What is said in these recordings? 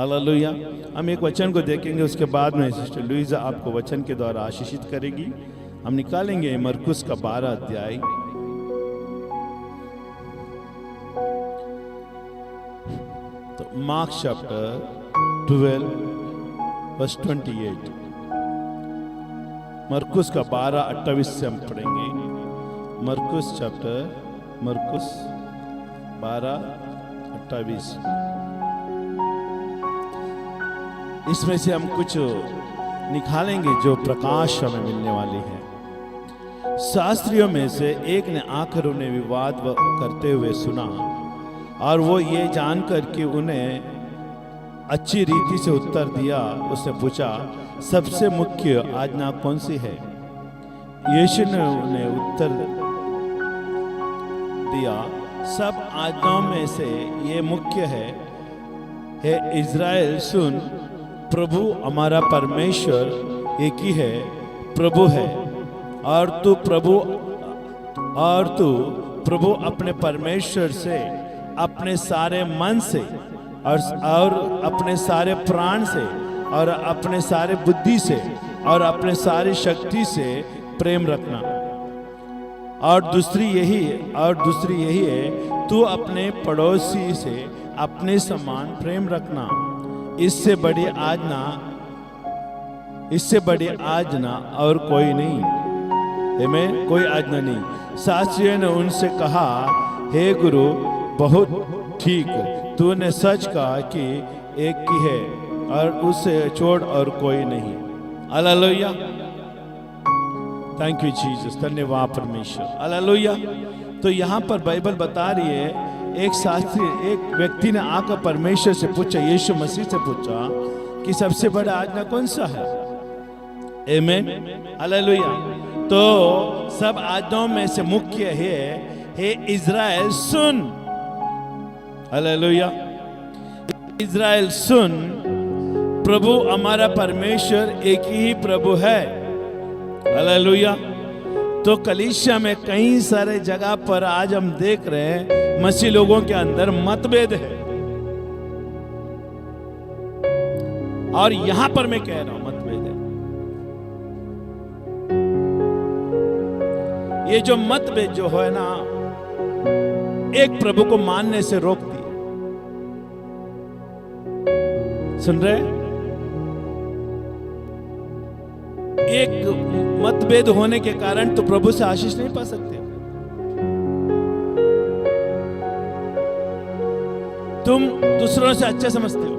Hallelujah. हम एक वचन को देखेंगे, उसके बाद में सिस्टर लुइजा आपको वचन के द्वारा आशीषित करेगी। हम निकालेंगे मरकुस का 12 अध्याय। तो मार्क चैप्टर 12 वर्स 28, मरकुस का 12:28 से हम पढ़ेंगे। मरकुस 12:28। इसमें से हम कुछ निकालेंगे जो प्रकाश हमें मिलने वाली है। शास्त्रियों में से एक ने आकर उन्हें विवाद करते हुए सुना, और वो ये जानकर कि उन्हें अच्छी रीति से उत्तर दिया, उसने पूछा, सबसे मुख्य आज्ञा कौन सी है? यीशु ने उन्हें उत्तर दिया, सब आज्ञाओं में से ये मुख्य है, हे इज़राइल सुन, प्रभु हमारा परमेश्वर एक ही है, प्रभु है, और तू प्रभु अपने परमेश्वर से अपने सारे मन से और अपने सारे प्राण से और अपने सारे बुद्धि से और अपने सारी शक्ति से प्रेम रखना। और दूसरी यही है, तू अपने पड़ोसी से अपने समान प्रेम रखना। इससे बड़ी आज्ञा और कोई नहीं। आमीन। कोई आज्ञा नहीं। शास्त्रियों ने उनसे कहा, हे गुरु, बहुत ठीक, तूने सच कहा कि एक ही है और उसे छोड़ और कोई नहीं। हालेलुया। Thank you Jesus. धन्यवाद परमेश्वर। हालेलुया। तो यहाँ पर बाइबल बता रही है, एक व्यक्ति ने आकर परमेश्वर से पूछा, यीशु मसीह से पूछा कि सबसे बड़ा आज्ञा कौन सा है? आमीन। हालेलुया। तो सब आज्ञाओं में से मुख्य है, हे इज़राइल सुन। हालेलुया। इज़राइल सुन, प्रभु हमारा परमेश्वर एक ही प्रभु है। हालेलुया। तो कलीसिया में कई सारे जगह पर आज हम देख रहे हैं, मसीह लोगों के अंदर मतभेद है। और यहां पर मैं कह रहा हूं मतभेद है। ये जो मतभेद जो है ना, एक प्रभु को मानने से रोकती है। सुन रहे? एक मतभेद होने के कारण तो प्रभु से आशीष नहीं पा सकते। तुम दूसरों से अच्छा समझते हो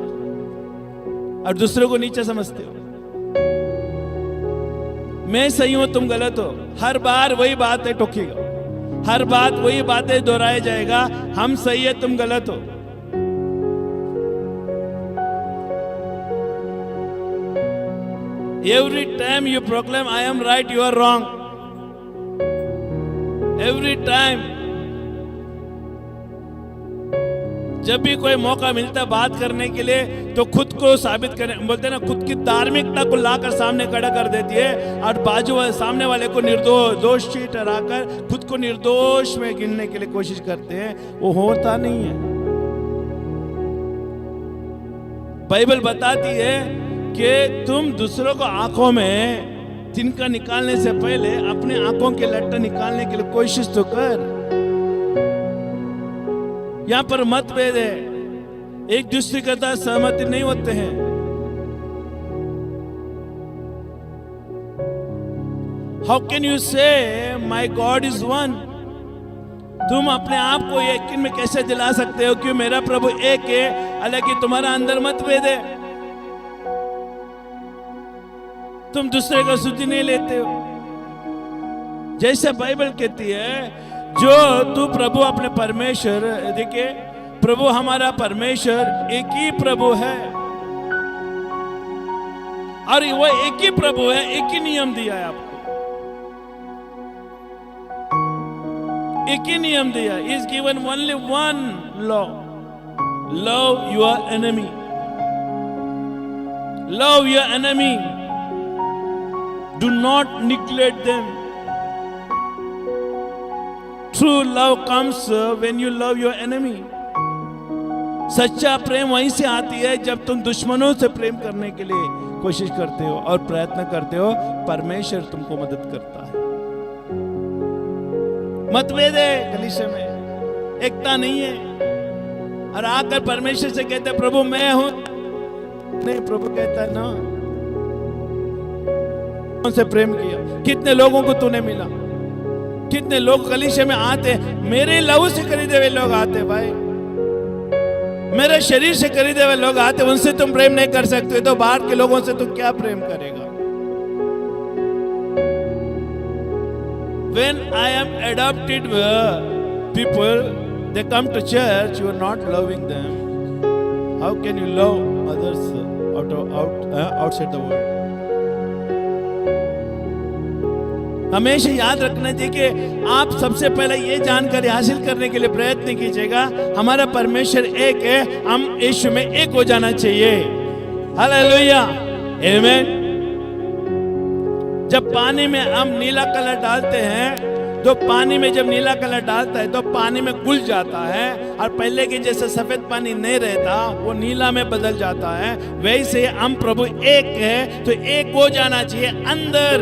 और दूसरों को नीचे समझते हो। मैं सही हूं, तुम गलत हो। हर बार वही बात है, टोकेगा। हर बात वही बातें दोहराया जाएगा, हम सही है, तुम गलत हो। Every time you proclaim, I am right, you are wrong. Every time. जब भी कोई मौका मिलता है बात करने के लिए, तो खुद को साबित करने, बोलते हैं ना, खुद की धार्मिकता को लाकर सामने खड़ा कर देती है और सामने वाले को दोषी ठहराकर खुद को निर्दोष में गिनने के लिए कोशिश करते हैं। वो होता नहीं है। बाइबल बताती है कि तुम दूसरों को आंखों में तिनका निकालने से पहले अपने आंखों के लट्टे निकालने के लिए कोशिश तो कर। यहां पर मतभेद है, एक दूसरे के साथ सहमति नहीं होते हैं। हाउ कैन यू से माई गॉड इज वन? तुम अपने आप को यकीन में कैसे दिला सकते हो कि मेरा प्रभु एक है, हालांकि तुम्हारा अंदर मतभेद है। तुम दूसरे का सुधि नहीं लेते हो। जैसे बाइबल कहती है, जो तू प्रभु अपने परमेश्वर, देखिए, प्रभु हमारा परमेश्वर एक ही प्रभु है और वो एक ही प्रभु है, एक ही नियम दिया है आपको, एक ही नियम दिया। Is given only one law, love your enemy, love your enemy, do not neglect them. True love comes when you love your enemy. सच्चा प्रेम वहीं से आती है जब तुम दुश्मनों से प्रेम करने के लिए कोशिश करते हो और प्रयत्न करते हो। परमेश्वर तुमको मदद करता है। मतभेद है कलीसिया में, एकता नहीं है। और आकर परमेश्वर से कहते प्रभु मैं हूं, नहीं, प्रभु कहता है ना, उनसे प्रेम किया। कितने लोगों को तूने मिला, कितने लोग कलीसिया में आते, मेरे लहू से खरीदे हुए लोग आते, भाई मेरे शरीर से खरीदे हुए लोग आते, उनसे तुम प्रेम नहीं कर सकते तो बाहर के लोगों से तुम क्या प्रेम करेगा? When I am adopted people, they come to church, you are not loving them. How can you love others outside the world? हमेशा याद रखना चाहिए कि आप सबसे पहले ये जानकारी हासिल करने के लिए प्रयत्न कीजिएगा, हमारा परमेश्वर एक है, हम यीशु में एक हो जाना चाहिए। हालेलुया, आमीन। जब पानी में हम नीला कलर डालते हैं तो पानी में जब नीला कलर डालता है तो पानी में घुल जाता है और पहले के जैसे सफेद पानी नहीं रहता, वो नीला में बदल जाता है। वैसे हम प्रभु एक है तो एक हो जाना चाहिए अंदर,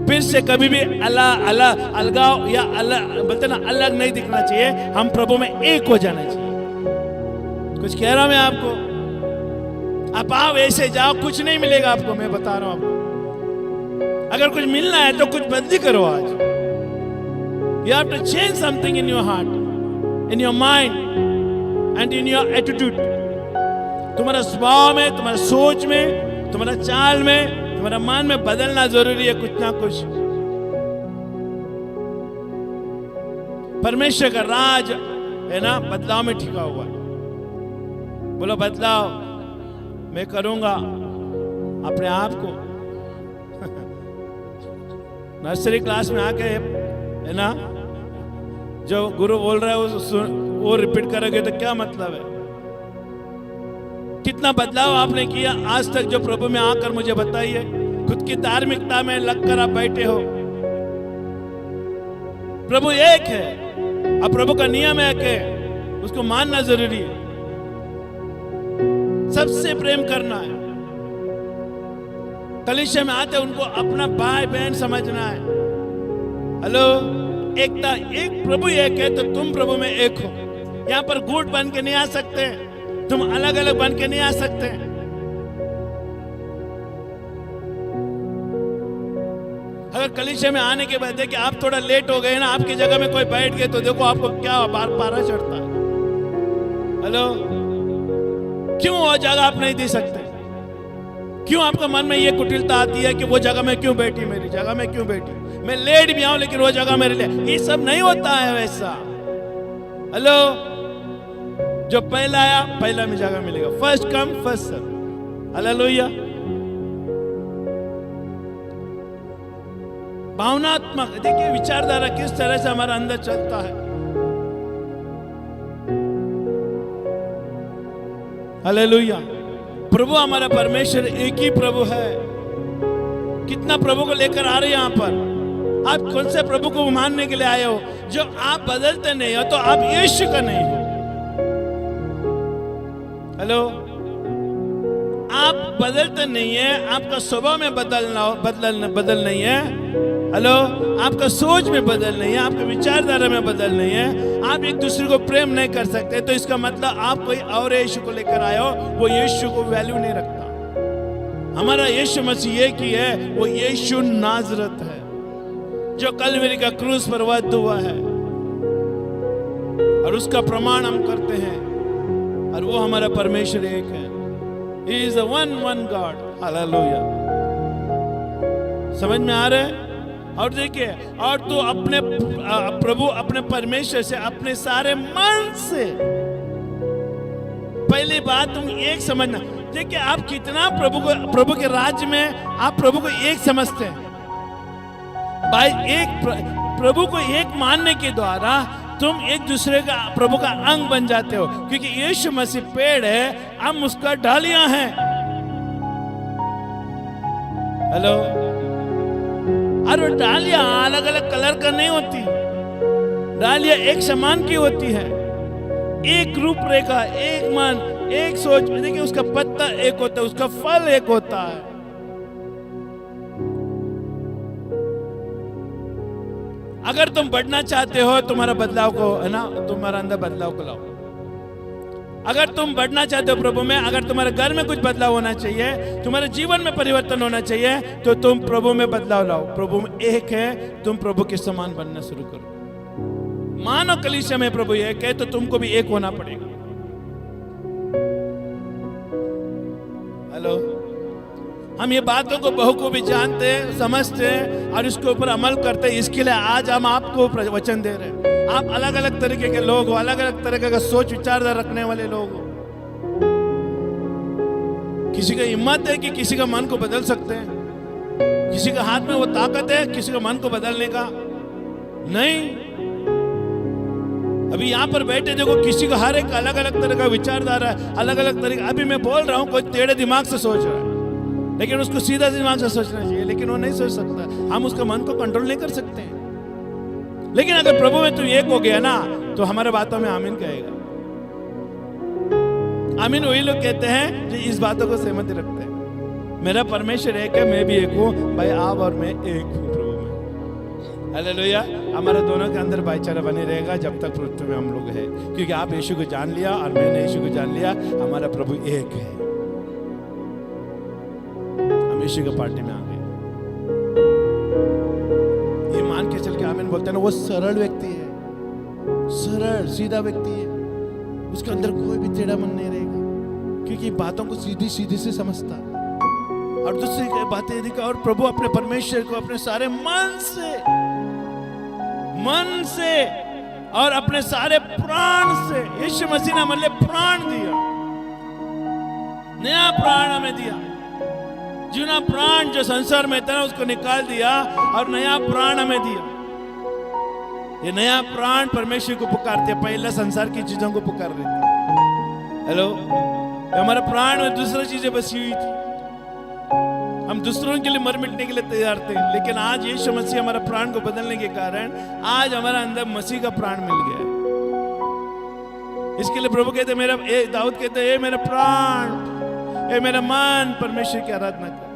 फिर से कभी भी अलगाव या बोलते ना अलग नहीं दिखना चाहिए। हम प्रभु में एक हो जाना चाहिए। कुछ कह रहा हूं मैं आपको, आप आओ ऐसे जाओ, कुछ नहीं मिलेगा आपको, मैं बता रहा हूं आपको। अगर कुछ मिलना है तो कुछ बदली करो आज। You have to change something in your heart, in your mind and in your attitude. तुम्हारा स्वभाव में, तुम्हारा सोच में, तुम्हारा चाल में, तुम्हारा मन में बदलना जरूरी है, कुछ ना कुछ। परमेश्वर का राज है ना, बदलाव में टिका हुआ है। बोलो बदलाव मैं करूंगा अपने आप को। नर्सरी क्लास में आके है ना, जो गुरु बोल रहा है वो रिपीट करोगे तो क्या मतलब है? कितना बदलाव आपने किया आज तक जो प्रभु में आकर मुझे बताइए। खुद की धार्मिकता में लगकर आप बैठे हो। प्रभु एक है और प्रभु का नियम है कि उसको मानना जरूरी है, सबसे प्रेम करना है। कलीसिया में आते उनको अपना भाई बहन समझना है। हेलो, एकता, एक प्रभु एक है तो तुम प्रभु में एक हो। यहाँ पर गुट बन के नहीं आ सकते, तुम अलग अलग बन के नहीं आ सकते। अगर कलीसिया में आने के बाद देखिए आप थोड़ा लेट हो गए ना, आपकी जगह में कोई बैठ गए तो देखो आपको क्या पारा चढ़ता है। हेलो, क्यों वो जगह आप नहीं दे सकते? क्यों आपका मन में ये कुटिलता आती है कि वो जगह में क्यों बैठी, मेरी जगह में क्यों बैठी, मैं लेट भी आऊं लेकिन वो जगह मेरे लिए। ये सब नहीं होता है वैसा। हेलो, जो पहला आया पहला में जगह मिलेगा, first come first serve. Hallelujah. भावनात्मक देखिए विचारधारा किस तरह से हमारा अंदर चलता है। हालेलुया। प्रभु हमारा परमेश्वर एक ही प्रभु है। कितना प्रभु को लेकर आ रहे हैं यहाँ पर। आप कौन से प्रभु को मानने के लिए आए हो? जो आप बदलते नहीं हो तो आप यीशु का नहीं हो। हेलो, आप बदलते नहीं है, आपका स्वभाव में बदल नहीं है। हेलो, आपका सोच में बदल नहीं है, आपके विचारधारा में बदल नहीं है, आप एक दूसरे को प्रेम नहीं कर सकते, तो इसका मतलब आप कोई और यीशु को लेकर आए हो, वो यीशु को वैल्यू नहीं रखता। हमारा यीशु मसीह एक ही है, वो यीशु नाजरत है जो कलवरी का क्रूस पर वध हुआ है और उसका प्रमाण हम करते हैं। और वो हमारा परमेश्वर एक है। He is the one God. Hallelujah. समझ में आ रहा है? और देखिए, और तो अपने प्रभु अपने परमेश्वर से अपने सारे मन से, पहली बात तुम एक समझना। देखिए आप कितना प्रभु के राज्य में आप प्रभु को एक समझते हैं। भाई एक प्रभु को एक मानने के द्वारा तुम एक दूसरे का प्रभु का अंग बन जाते हो, क्योंकि यीशु मसीह पेड़ है, हम उसका डालियां हैं। हेलो, और वो डालियां अलग अलग कलर का नहीं होती, डालियां एक समान की होती है। एक रूपरेखा, एक मन, एक सोच। देखिए उसका पत्ता एक होता है, उसका फल एक होता है। अगर तुम बढ़ना चाहते हो तुम्हारा बदलाव को, है ना, तुम्हारा अंदर बदलाव को लाओ। अगर तुम बढ़ना चाहते हो प्रभु में, अगर तुम्हारे घर में कुछ बदलाव होना चाहिए, तुम्हारे जीवन में परिवर्तन होना चाहिए, तो तुम प्रभु में बदलाव लाओ। प्रभु में एक है, तुम प्रभु के समान बनना शुरू करो। मानो कलीसिया में प्रभु एक है, तो तुमको भी एक होना पड़ेगा। हेलो, हम ये बातों को बहुखूबी जानते हैं, समझते हैं और इसके ऊपर अमल करते हैं। इसके लिए आज हम आपको वचन दे रहे हैं। आप अलग अलग तरीके के लोग हो, अलग अलग तरह का सोच विचारधारा रखने वाले लोग हो। किसी का हिम्मत है कि किसी का मन को बदल सकते हैं, किसी के हाथ में वो ताकत है किसी का मन को बदलने का। नहीं, अभी यहाँ पर बैठे देखो, किसी का हर एक अलग अलग तरह का विचारधारा है, अलग अलग तरीका। अभी मैं बोल रहा हूँ, कोई टेढ़े दिमाग से सोच रहा है, लेकिन उसको सीधा दिमाग से सोचना चाहिए, लेकिन वो नहीं सोच सकता। हम उसका मन को कंट्रोल नहीं कर सकते हैं। लेकिन अगर प्रभु में तू एक हो गया ना, तो हमारे बातों में आमीन कहेगा। आमीन वही लोग कहते हैं जो इस बातों को सहमति रखते हैं। मेरा परमेश्वर एक है, मैं भी एक हूँ, भाई आप और मैं एक हूँ प्रभु में। हालेलुया। हमारे दोनों के अंदर भाईचारा बने रहेगा जब तक पृथ्वी में हम लोग हैं, क्योंकि आप यीशु को जान लिया और मैंने यीशु को जान लिया। हमारा प्रभु एक है, हम यीशु की पार्टी में आ गए। ये मान के चल के आमीन बोलते हैं ना, वो सरल व्यक्ति है, सरल सीधा व्यक्ति है, उसके अंदर कोई भी टेढ़ा मन नहीं रहेगा, क्योंकि बातों को सीधी सीधी से समझता है। और दूसरी बातें यदि और प्रभु अपने परमेश्वर को अपने सारे मन से और अपने सारे प्राण से, यीशु मसीह ने हमारे लिए प्राण दिया, नया प्राण हमें दिया। जूना प्राण जो संसार में था उसको निकाल दिया और नया प्राण हमें दिया। ये नया प्राण परमेश्वर को पुकारते, पहले संसार की चीजों को पुकार रही थी। हेलो, हमारे प्राण में दूसरी चीजें बसी हुई थी, हम दूसरों के लिए मर मिटने के लिए तैयार थे। लेकिन आज यीशु मसीह हमारा प्राण को बदलने के कारण आज हमारा अंदर मसीह का प्राण मिल गया है। इसके लिए प्रभु कहते मेरा, दाऊद कहते हैं, मेरा प्राण, ए मेरा मन परमेश्वर की आराधना कर।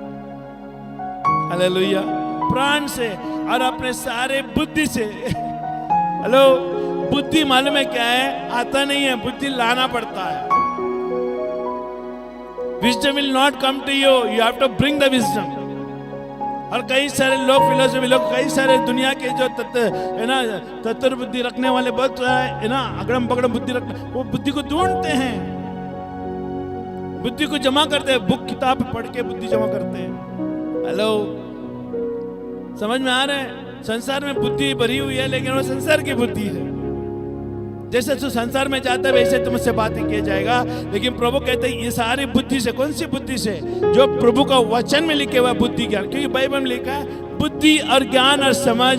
हालेलुया। प्राण से और अपने सारे बुद्धि से। हेलो, बुद्धि मालूम है क्या है? आता नहीं है, बुद्धि लाना पड़ता है। Wisdom will not come to you, you have to bring the wisdom. और कई सारे लोग, फिलोसफी लोग, कई सारे दुनिया के जो है ना, तत्व बुद्धि रखने वाले बहुत है ना, अगड़म बगड़म बुद्धि रखने, वो बुद्धि को ढूंढते हैं, बुद्धि को जमा करते हैं, बुक किताब पढ़ के बुद्धि जमा करते हैं। हेलो, समझ में आ रहा है? संसार में बुद्धि भरी हुई है, लेकिन वो संसार की बुद्धि है। जैसे तू संसार में जाता है वैसे तुमसे बातें किया जाएगा, लेकिन प्रभु कहते हैं ये सारी बुद्धि से। कौन सी बुद्धि से? जो प्रभु का वचन में लिखे हुआ बुद्धि ज्ञान, क्योंकि बाइबल में लिखा है बुद्धि और ज्ञान और समझ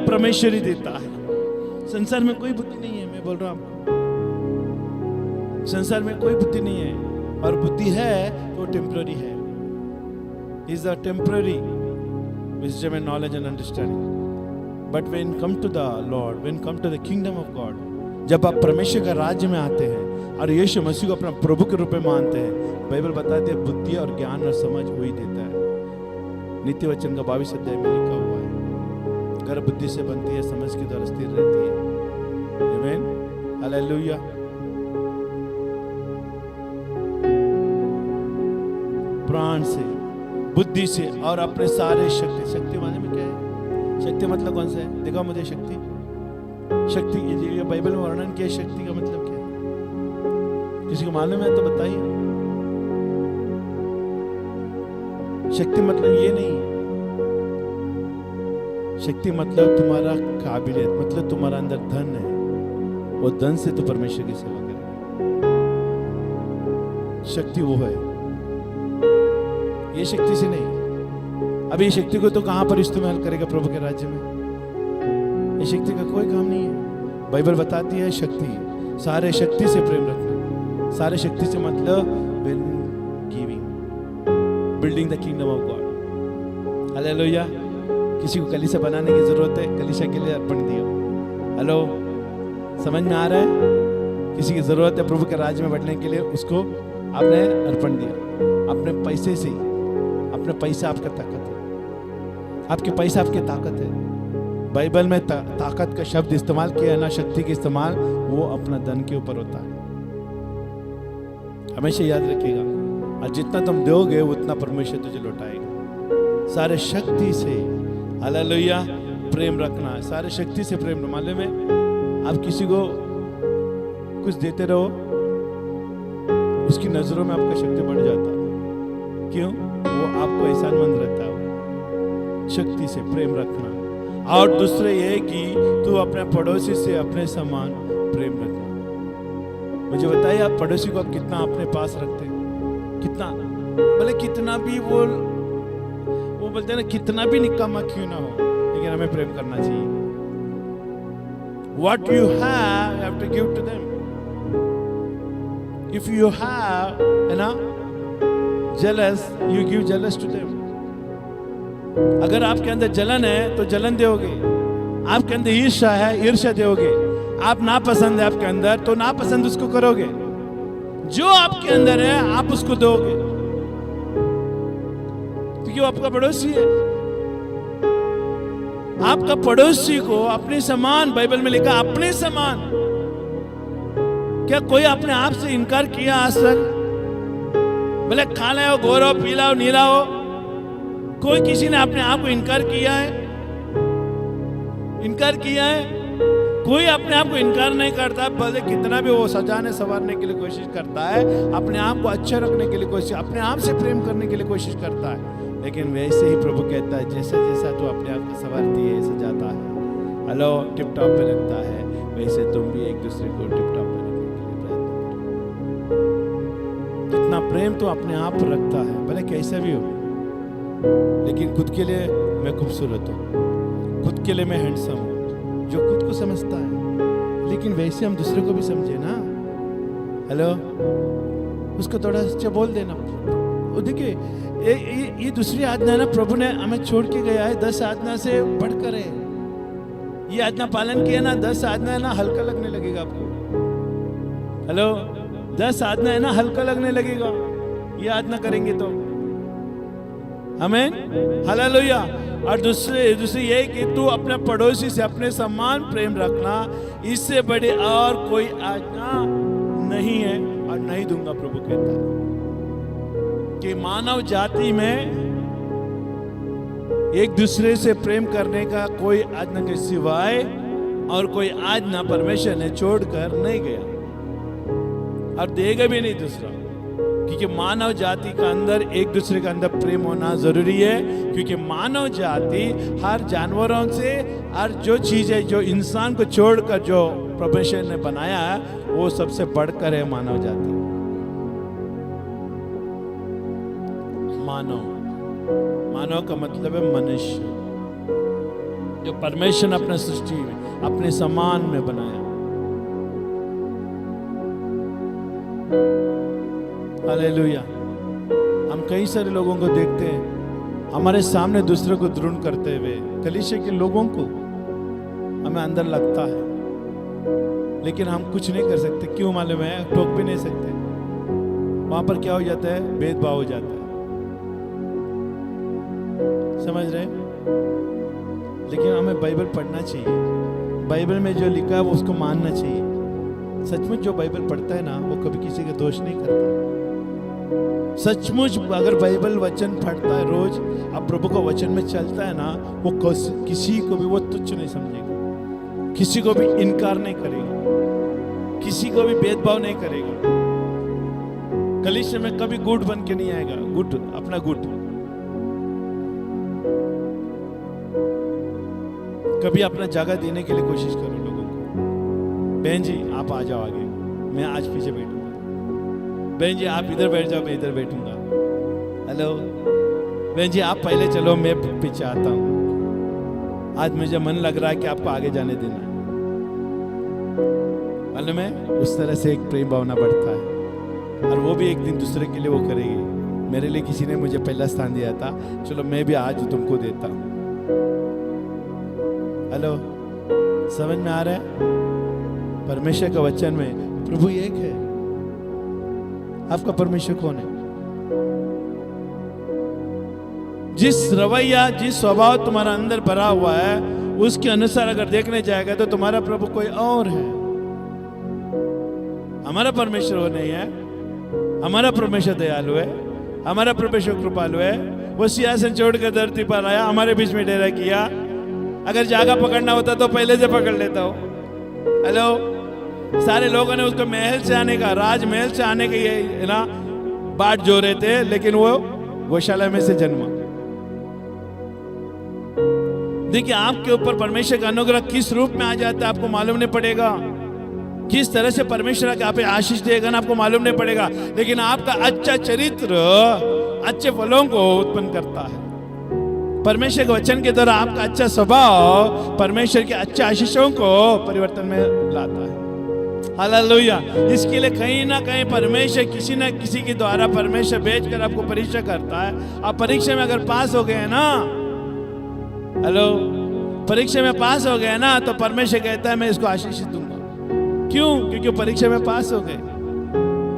परमेश्वर ही देता है। संसार में कोई बुद्धि नहीं है, मैं बोल रहा हूं आपको, संसार में कोई बुद्धि नहीं है, और बुद्धि है तो टेम्पररी है। Is a temporary wisdom and knowledge and understanding, but when come to the Lord, when come to the kingdom of God, जब आप परमेश्वर का राज्य में आते हैं और यीशु मसीह को अपना प्रभु के रूप में मानते हैं, बाइबल बताती है बुद्धि और ज्ञान और समझ वही देता है। नीति वचन का 22 अध्याय में लिखा हुआ है, घर बुद्धि से बनती है, समझ के द्वारा स्थिर रहती है। आमीन, हालेलुया। प्राण से, बुद्धि से और अपने सारे शक्ति। शक्ति माने में क्या है? शक्ति मतलब कौन सा है? देखो मुझे शक्ति, शक्ति ये बाइबल में वर्णन किया, शक्ति का मतलब क्या है? किसी को मालूम है तो बताइए। शक्ति मतलब ये नहीं, शक्ति मतलब तुम्हारा काबिलियत, मतलब तुम्हारा अंदर धन है, वो धन से तो परमेश्वर की सेवा करे। शक्ति वो है, ये शक्ति से नहीं। अभी शक्ति को तो कहां पर इस्तेमाल करेगा प्रभु के राज्य में? ये शक्ति का कोई काम नहीं है। बाइबल बताती है शक्ति, सारे शक्ति से प्रेम रखना। सारे शक्ति से मतलब giving, building the kingdom of God. Hallelujah. किसी को कलीसिया बनाने की जरूरत है, कलीसिया के लिए अर्पण दियो। हेलो, समझ में आ रहा है? किसी की जरूरत है प्रभु के राज्य में बढ़ने के लिए, उसको आपने अर्पण दिया अपने पैसे से। अपने पैसा आपका ताकत है, आपके पैसा आपकी ताकत है। बाइबल में ताकत का शब्द इस्तेमाल किया है ना, शक्ति के इस्तेमाल, वो अपना धन के ऊपर होता है। हमेशा याद रखिएगा, और जितना तुम दोगे उतना परमेश्वर तुझे लौटाएगा। सारे शक्ति से, हालेलुया, प्रेम रखना, सारे शक्ति से प्रेम। मालूम है, आप किसी को कुछ देते रहो, उसकी नजरों में आपका शक्ति बढ़ जाता है। क्यों? वो आपको एहसानमंद रहता है। शक्ति से प्रेम रखना। और दूसरे ये कि तू अपने पड़ोसी से अपने समान प्रेम रखना। मुझे बताइए, आप पड़ोसी को आप कितना अपने पास रखते हैं? कितना, भले कितना भी वो बोलते हैं ना, कितना भी निकामा क्यों ना हो, लेकिन हमें प्रेम करना चाहिए। What you have to give to them. If you have, jealous, you give jealous to them. अगर आपके अंदर जलन है तो जलन दोगे, आपके अंदर ईर्ष्या है ईर्ष्या दोगे, आप नापसंद है आपके अंदर तो नापसंद उसको करोगे। जो आपके अंदर है आप उसको दोगे, क्योंकि वो आपका पड़ोसी है। आपका पड़ोसी को अपने समान, बाइबल में लिखा अपने समान। क्या कोई अपने आप से इनकार किया आज तक? भले काला हो, गोरा हो, पीला हो, नीला हो, कोई किसी ने अपने आप को इनकार किया है? इनकार किया है? कोई अपने आप को इनकार नहीं करता। भले कितना भी वो सजाने संवारने के लिए कोशिश करता है, अपने आप को अच्छा रखने के लिए कोशिश, अपने आप से प्रेम करने के लिए कोशिश करता है, लेकिन वैसे ही प्रभु कहता है, जैसा जैसा तू अपने आप को संवारती है, सजाता है, हेलो, टिप टॉप पे रखता है, वैसे तुम भी एक दूसरे को टिप टॉप पे रखने के लिए प्रयत्न करो। जितना प्रेम तो अपने आप रखता है, भले कैसा भी हो, लेकिन खुद के लिए मैं खूबसूरत हूँ, खुद के लिए मैं हैंडसम हूँ, जो खुद को समझता है। लेकिन वैसे हम दूसरे को भी समझे ना, हेलो, उसको थोड़ा अच्छा बोल देना। देखिए, ये दूसरी आज्ञा ना प्रभु ने हमें छोड़ के गया है, 10 आज्ञा से बढ़कर है। ये आज्ञा पालन किया ना, 10 आज्ञा है ना हल्का लगने लगेगा आपको। हेलो, 10 आज्ञा है ना हल्का लगने लगेगा, ये आज्ञा करेंगे तो। आमीन, हालेलुया। और दूसरी ये कि तू अपने पड़ोसी से अपने समान प्रेम रखना, इससे बड़े और कोई आज्ञा नहीं है और नहीं दूंगा। प्रभु कहता है कि मानव जाति में एक दूसरे से प्रेम करने का कोई आज्ञा के सिवाय और कोई आज्ञा परमेश्वर ने छोड़कर नहीं गया और देगा भी नहीं दूसरा। क्योंकि मानव जाति का अंदर एक दूसरे के अंदर प्रेम होना जरूरी है, क्योंकि मानव जाति हर जानवरों से, हर जो चीज है, जो इंसान को छोड़कर जो परमेश्वर ने बनाया है, वो सबसे बढ़कर है मानव जाति। मानव का मतलब है मनुष्य, जो परमेश्वर ने अपने सृष्टि में अपने समान में बनाया। हालेलुया। हम कई सारे लोगों को देखते हैं हमारे सामने दूसरे को द्रोण करते हुए, कलीसिया के लोगों को हमें अंदर लगता है, लेकिन हम कुछ नहीं कर सकते। क्यों मालूम है? टोक भी नहीं सकते। वहां पर क्या हो जाता है? भेदभाव हो जाता है। समझ रहे? लेकिन हमें बाइबल पढ़ना चाहिए। बाइबल में जो लिखा है वो उसको मानना चाहिए। सचमुच जो बाइबल पढ़ता है ना, वो कभी किसी का दोष नहीं करता। सचमुच अगर बाइबल वचन पढ़ता है रोज, अब प्रभु का वचन में चलता है ना, वो किसी को भी वो तुच्छ नहीं समझेगा, किसी को भी इनकार नहीं करेगा, किसी को भी भेदभाव नहीं करेगा। कलीसिया में कभी गुट बन के नहीं आएगा। गुट अपना गुट, कभी अपना जगह देने के लिए कोशिश करो लोगों को। बहन जी आप आ जाओ आगे, मैं आज पीछे बैठूंगा। बहन जी आप इधर बैठ जाओ, मैं इधर बैठूंगा। हेलो बहन जी आप पहले चलो, मैं पीछे आता हूँ। आज मुझे मन लग रहा है कि आपको आगे जाने देना है। मालूम है, उस तरह से एक प्रेम भावना बढ़ता है, और वो भी एक दिन दूसरे के लिए वो करेगी। मेरे लिए किसी ने मुझे पहला स्थान दिया था, चलो मैं भी आज तुमको देता हूँ। हेलो, समझ में आ रहा है? परमेश्वर के वचन में प्रभु एक है। आपका परमेश्वर कौन है? जिस रवैया, जिस स्वभाव तुम्हारा अंदर भरा हुआ है, उसके अनुसार अगर देखने जाएगा तो तुम्हारा प्रभु कोई और है। हमारा परमेश्वर वो नहीं है। हमारा परमेश्वर दयालु है, हमारा परमेश्वर कृपालु है। वो सिंहासन छोड़कर धरती पर आया, हमारे बीच में डेरा किया। अगर जागा पकड़ना होता तो पहले से पकड़ लेता हो। हेलो, सारे लोगों ने उसको महल से आने का, राजमहल से आने के ये ना बाट जो रहे थे, लेकिन वो गौशाला में से जन्मा। देखिए, आपके ऊपर परमेश्वर का अनुग्रह किस रूप में आ जाता है आपको मालूम नहीं पड़ेगा। किस तरह से परमेश्वर के आप आशीष देगा ना आपको मालूम नहीं पड़ेगा। लेकिन आपका अच्छा चरित्र अच्छे फलों को उत्पन्न करता है। परमेश्वर के वचन के द्वारा आपका अच्छा स्वभाव परमेश्वर के अच्छे आशीषों को परिवर्तन में लाता है। हालेलुया। इसके लिए कहीं ना कहीं परमेश्वर किसी न किसी के द्वारा परमेश्वर भेजकर आपको परीक्षा करता है। आप परीक्षा में अगर पास हो गए ना, हेलो, परीक्षा में पास हो गए ना, तो परमेश्वर कहता है मैं इसको आशीष दूंगा। क्यों? क्योंकि परीक्षा में पास हो गए।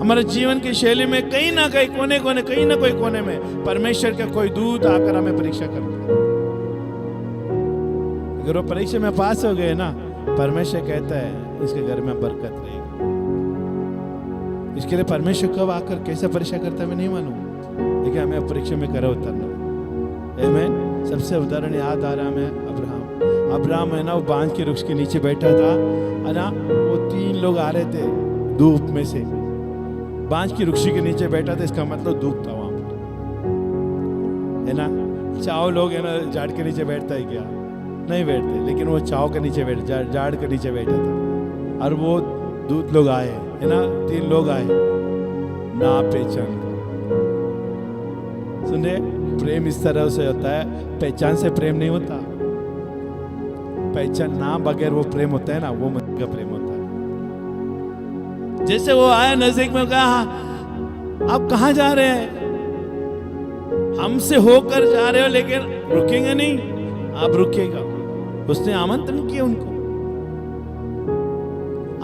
हमारे जीवन की शैली में कहीं ना कहीं कोने कोने, कहीं ना कोई कोने में परमेश्वर का कोई दूत आकर हमें परीक्षा करता है। अगर वो परीक्षा में पास हो गए ना, परमेश्वर कहता है इसके घर में बरकत रहेगी। इसके लिए परमेश्वर कब आकर कैसे परीक्षा करता है मैं नहीं मालूम, लेकिन हमें परीक्षा में करो उतरना। आमीन। सबसे उदाहरण याद आ रहा है अब्राहम है ना, वो बांज के वृक्ष के नीचे बैठा था, है ना। वो 3 लोग आ रहे थे धूप में से, बांज की वृक्ष के नीचे बैठा था, इसका मतलब धूप था वहां पर, है ना। चाव लोग है ना झाड़ के नीचे बैठता है क्या? नहीं बैठते, लेकिन वो चाव के नीचे बैठ, झाड़ के नीचे बैठा था। और वो दूत लोग आए, है ना, 3 लोग आए ना पहचान। सुने, प्रेम इस तरह से होता है, पहचान से प्रेम नहीं होता। पहचान ना बगैर वो प्रेम होता है ना, वो मसीह का प्रेम होता है। जैसे वो आया नजदीक में, कहा आप कहां जा रहे हैं? हमसे होकर जा रहे हो, लेकिन रुकेंगे नहीं, आप रुकेगा। उसने आमंत्रण किया उनको,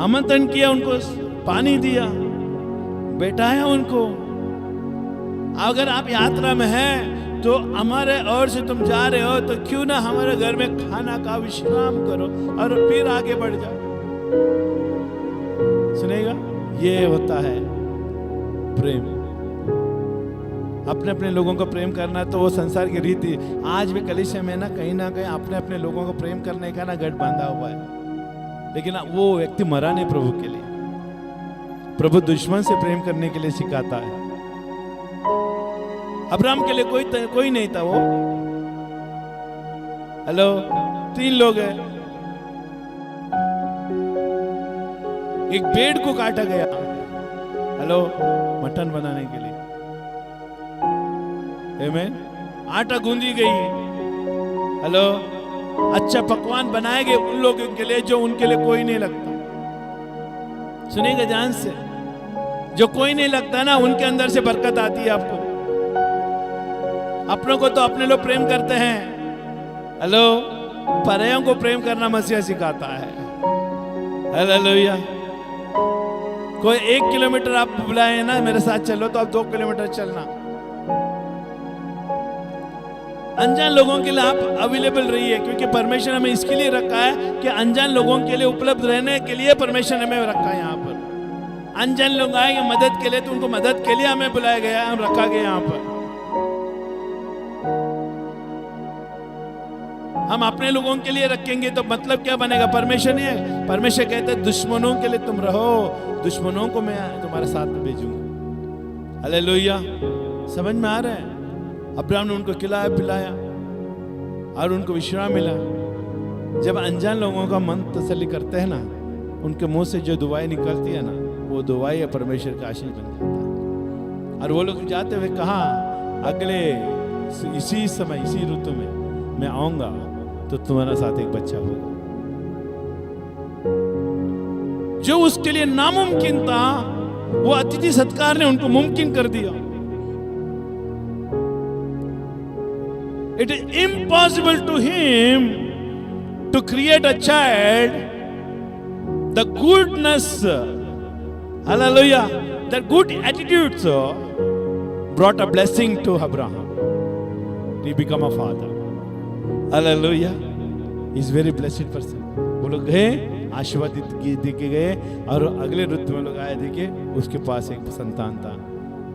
आमंत्रण किया उनको, पानी दिया, बैठाया उनको। अगर आप यात्रा में हैं तो हमारे और से तुम जा रहे हो, तो क्यों ना हमारे घर में खाना का विश्राम करो और फिर आगे बढ़ जाओ। सुनेगा, ये होता है प्रेम। अपने अपने लोगों को प्रेम करना, तो वो संसार की रीति। आज भी कलीसिया में ना कहीं अपने अपने लोगों को प्रेम करने का ना गढ़ बांधा हुआ है, लेकिन वो व्यक्ति मरा नहीं प्रभु के लिए। प्रभु दुश्मन से प्रेम करने के लिए सिखाता है। अब्राहम के लिए कोई नहीं था वो। हेलो, 3 लोग हैं, एक पेड़ को काटा गया, हेलो, मटन बनाने के लिए। आमीन। आटा गूंदी गई, हेलो, अच्छा पकवान बनाए गए उन लोगों के लिए जो उनके लिए कोई नहीं लगता। सुनेगा ध्यान से, जो कोई नहीं लगता ना, उनके अंदर से बरकत आती है आपको। अपनों को तो अपने लोग प्रेम करते हैं, हेलो, परायों को प्रेम करना मसीहा सिखाता है। हालेलुया। कोई 1 किलोमीटर आप बुलाए ना मेरे साथ चलो, तो आप 2 किलोमीटर चलना। अनजान लोगों के लिए आप अवेलेबल रहिए, क्योंकि परमेश्वर हमें इसके लिए रखा है कि अनजान लोगों के लिए उपलब्ध रहने के लिए परमेश्वर हमें रखा है यहाँ पर। अनजान लोग आएंगे मदद के लिए, तो उनको मदद के लिए हमें बुलाया गया, हम रखा गया यहाँ पर। हम अपने लोगों के लिए रखेंगे तो मतलब क्या बनेगा? परमेश्वर नहीं है। परमेश्वर कहते हैं दुश्मनों के लिए तुम रहो, दुश्मनों को मैं तुम्हारे साथ में भेजूंगा। हालेलुया। समझ में आ रहा है? अब्राहम ने उनको खिलाया पिलाया और उनको विश्राम मिला। जब अनजान लोगों का मन तसल्ली करते हैं ना, उनके मुंह से जो दुआएं निकलती है ना, वो दुआएं परमेश्वर का आशीष बन जाता है। और वो लोग जाते हुए कहा, अगले इसी समय इसी ऋतु में मैं आऊंगा तो तुम्हारा साथ एक बच्चा होगा। जो उसके लिए नामुमकिन था, वो अतिथि सत्कार ने उनको मुमकिन कर दिया। It is impossible to him to create a child. The goodness Hallelujah. That good attitude brought a blessing to Abraham. He became a father. Hallelujah. He is very blessed person. वो लोग गए, आशीर्वादित देके गए, और अगले ऋतु में लोग आए, देखे उसके पास एक संतान था,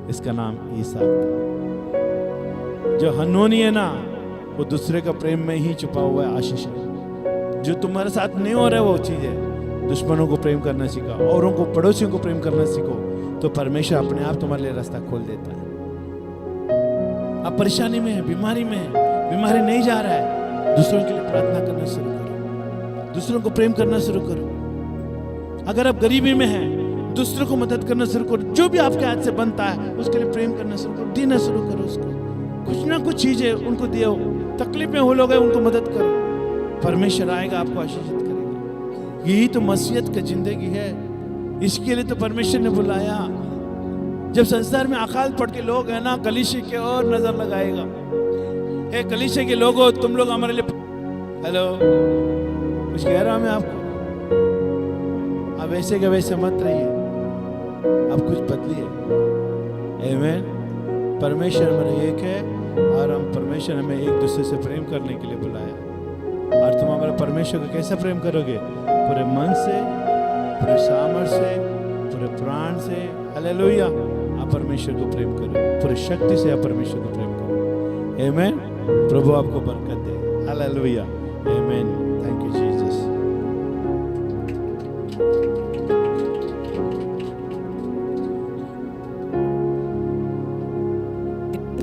इसका नाम ईसाक था। जो हनोनी है ना, वो दूसरे का प्रेम में ही छुपा हुआ है आशीष है। जो तुम्हारे साथ नहीं हो रहा है वो चीज है। दुश्मनों को प्रेम करना सीखा, औरों को, पड़ोसियों को प्रेम करना सीखो, तो परमेश्वर अपने आप तुम्हारे लिए रास्ता खोल देता है। अब परेशानी में है, बीमारी में है, बीमारी नहीं जा रहा है, दूसरों के लिए प्रार्थना करना शुरू करो, दूसरों को प्रेम करना शुरू करो। अगर आप गरीबी में हैं, दूसरों को मदद करना शुरू करो। जो भी आपके हाथ से बनता है उसके लिए प्रेम करना शुरू करो, देना शुरू करो उसको। कुछ ना कुछ चीजें उनको दियो, तकलीफ में हो लोग हैं उनको मदद करो, परमेश्वर आएगा आपको आशीषित करेगा। यही तो मसीहत की जिंदगी है। इसके लिए तो परमेश्वर ने बुलाया। जब संसार में अकाल पड़ के लोग हैं ना, कलीसिया की ओर नजर लगाएगा। हे कलीसिया के लोगों, तुम लोग हमारे लिए, हेलो, कुछ कह रहा हूं मैं आपको। अब वैसे के वैसे मत रहिए, अब कुछ बदलिए। आमीन। परमेश्वर हमारा एक है, और हम परमेश्वर हमें एक दूसरे से प्रेम करने के लिए बुलाया। और तुम हमारे परमेश्वर को कैसे प्रेम करोगे? पूरे मन से, पूरे सामर्थ्य से, पूरे प्राण से। हालेलुया। आप परमेश्वर को प्रेम करो, पूरी शक्ति से आप परमेश्वर को प्रेम करो। आमीन। प्रभु आपको बरकत दे। हालेलुया। आमीन। Thank you Jesus.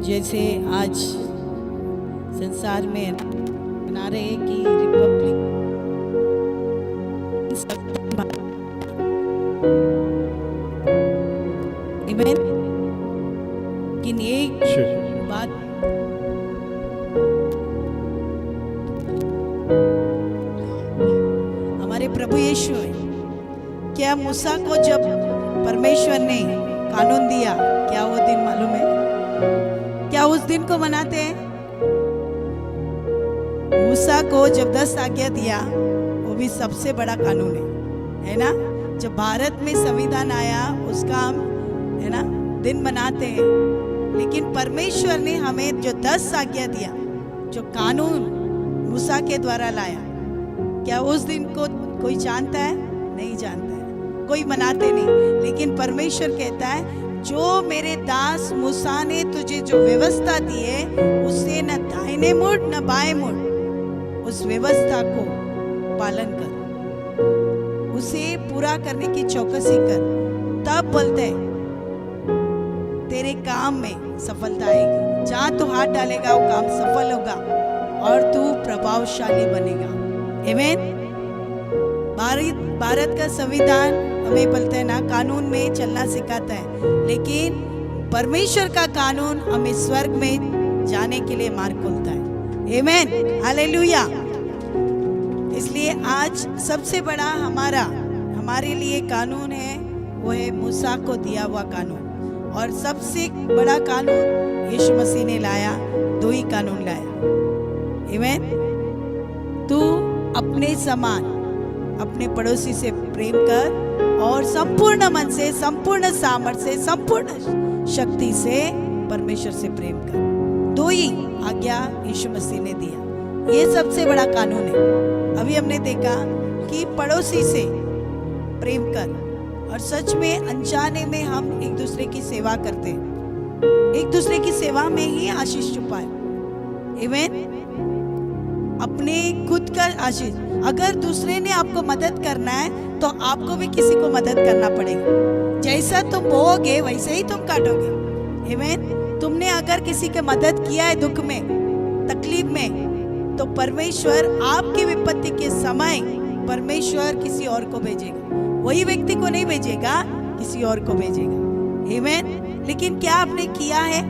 जैसे आज संसार में बना रहे हैं कि रिपब्लिक लेकिन एक बात हमारे प्रभु यीशु है। क्या मूसा को जब परमेश्वर ने कानून दिया, क्या वो दिन मालूम है? क्या उस दिन को मनाते हैं? मूसा को जब 10 आज्ञा दिया, वो भी सबसे बड़ा कानून है ना? जब भारत में संविधान आया, उसका हम है ना दिन मनाते हैं। लेकिन परमेश्वर ने हमें जो 10 आज्ञा दिया, जो कानून मूसा के द्वारा लाया, क्या उस दिन को कोई जानता है? नहीं जानता है, कोई मनाते नहीं। लेकिन परमेश्वर कहता है, जो मेरे दास मूसा ने तुझे जो व्यवस्था दी है, उससे न दाहिने मुड़ न बाएं मुड़, उस व्यवस्था को पालन कर, उसे पूरा करने की चौकसी कर। तब बोलते हैं तेरे काम में सफलता आएगी। जहां तू हाथ डालेगा वो काम सफल होगा और तू प्रभावशाली बनेगा। आमीन। भारत का संविधान हमें बोलते हैं ना, कानून में चलना सिखाता है, लेकिन परमेश्वर का कानून हमें स्वर्ग में जाने के लिए मार्ग खोलता है। आमीन। हालेलुया। इसलिए आज सबसे बड़ा हमारे लिए कानून है, वो है मूसा को दिया हुआ कानून। और सबसे बड़ा कानून यीशु मसीह ने लाया, 2 ही कानून लाया। आमीन। तू अपने समान अपने पड़ोसी से प्रेम कर, और संपूर्ण मन से, संपूर्ण सामर्थ्य से, संपूर्ण शक्ति से परमेश्वर से प्रेम कर। 2 ही आज्ञा यीशु मसीह ने दिया। ये सबसे बड़ा कानून है। अभी हमने देखा कि पड़ोसी से प्रेम कर, और सच में अनजाने में हम एक दूसरे की सेवा करते हैं। एक दूसरे की सेवा में ही आशीष छुपा है। आमीन। अपने खुद का आशीष। अगर दूसरे ने आपको मदद करना है तो आपको भी किसी को मदद करना पड़ेगा। जैसा तुम बोओगे वैसे ही तुम काटोगे। आमीन। तुमने अगर किसी की मदद किया है दुख में, तकलीफ में, तो परमेश्वर आपकी विपत्ति के समय परमेश्वर किसी और को भेजेगा। वही व्यक्ति को नहीं भेजेगा, किसी और को भेजेगा। आमीन। लेकिन क्या आपने किया है?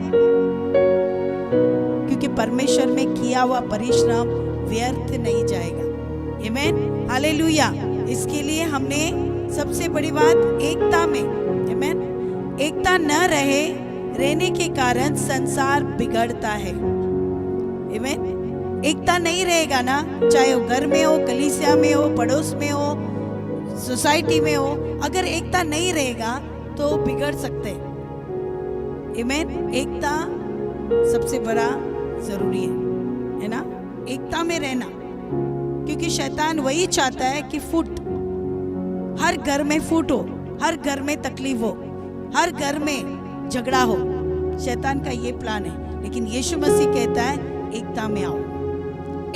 क्योंकि परमेश्वर में किया हुआ परिश्रम व्यर्थ नहीं जाएगा। आमीन। हालेलुया। इसके लिए हमने सबसे बड़ी बात एकता में, आमीन, एकता न रहने के कारण संसार बिगड़ता है। आमीन। एकता नहीं रहेगा ना, चाहे वो घर में हो, कलीसिया में हो, पड़ोस में हो, सोसाइटी में हो, अगर एकता नहीं रहेगा तो बिगड़ सकते हैं। आमीन। एकता सबसे बड़ा जरूरी है ना, एकता में रहना, क्योंकि शैतान वही चाहता है कि फूट, हर घर में फूट हो, हर घर में तकलीफ हो, हर घर में झगड़ा हो। शैतान का ये प्लान है। लेकिन यीशु मसीह कहता है एकता में आओ,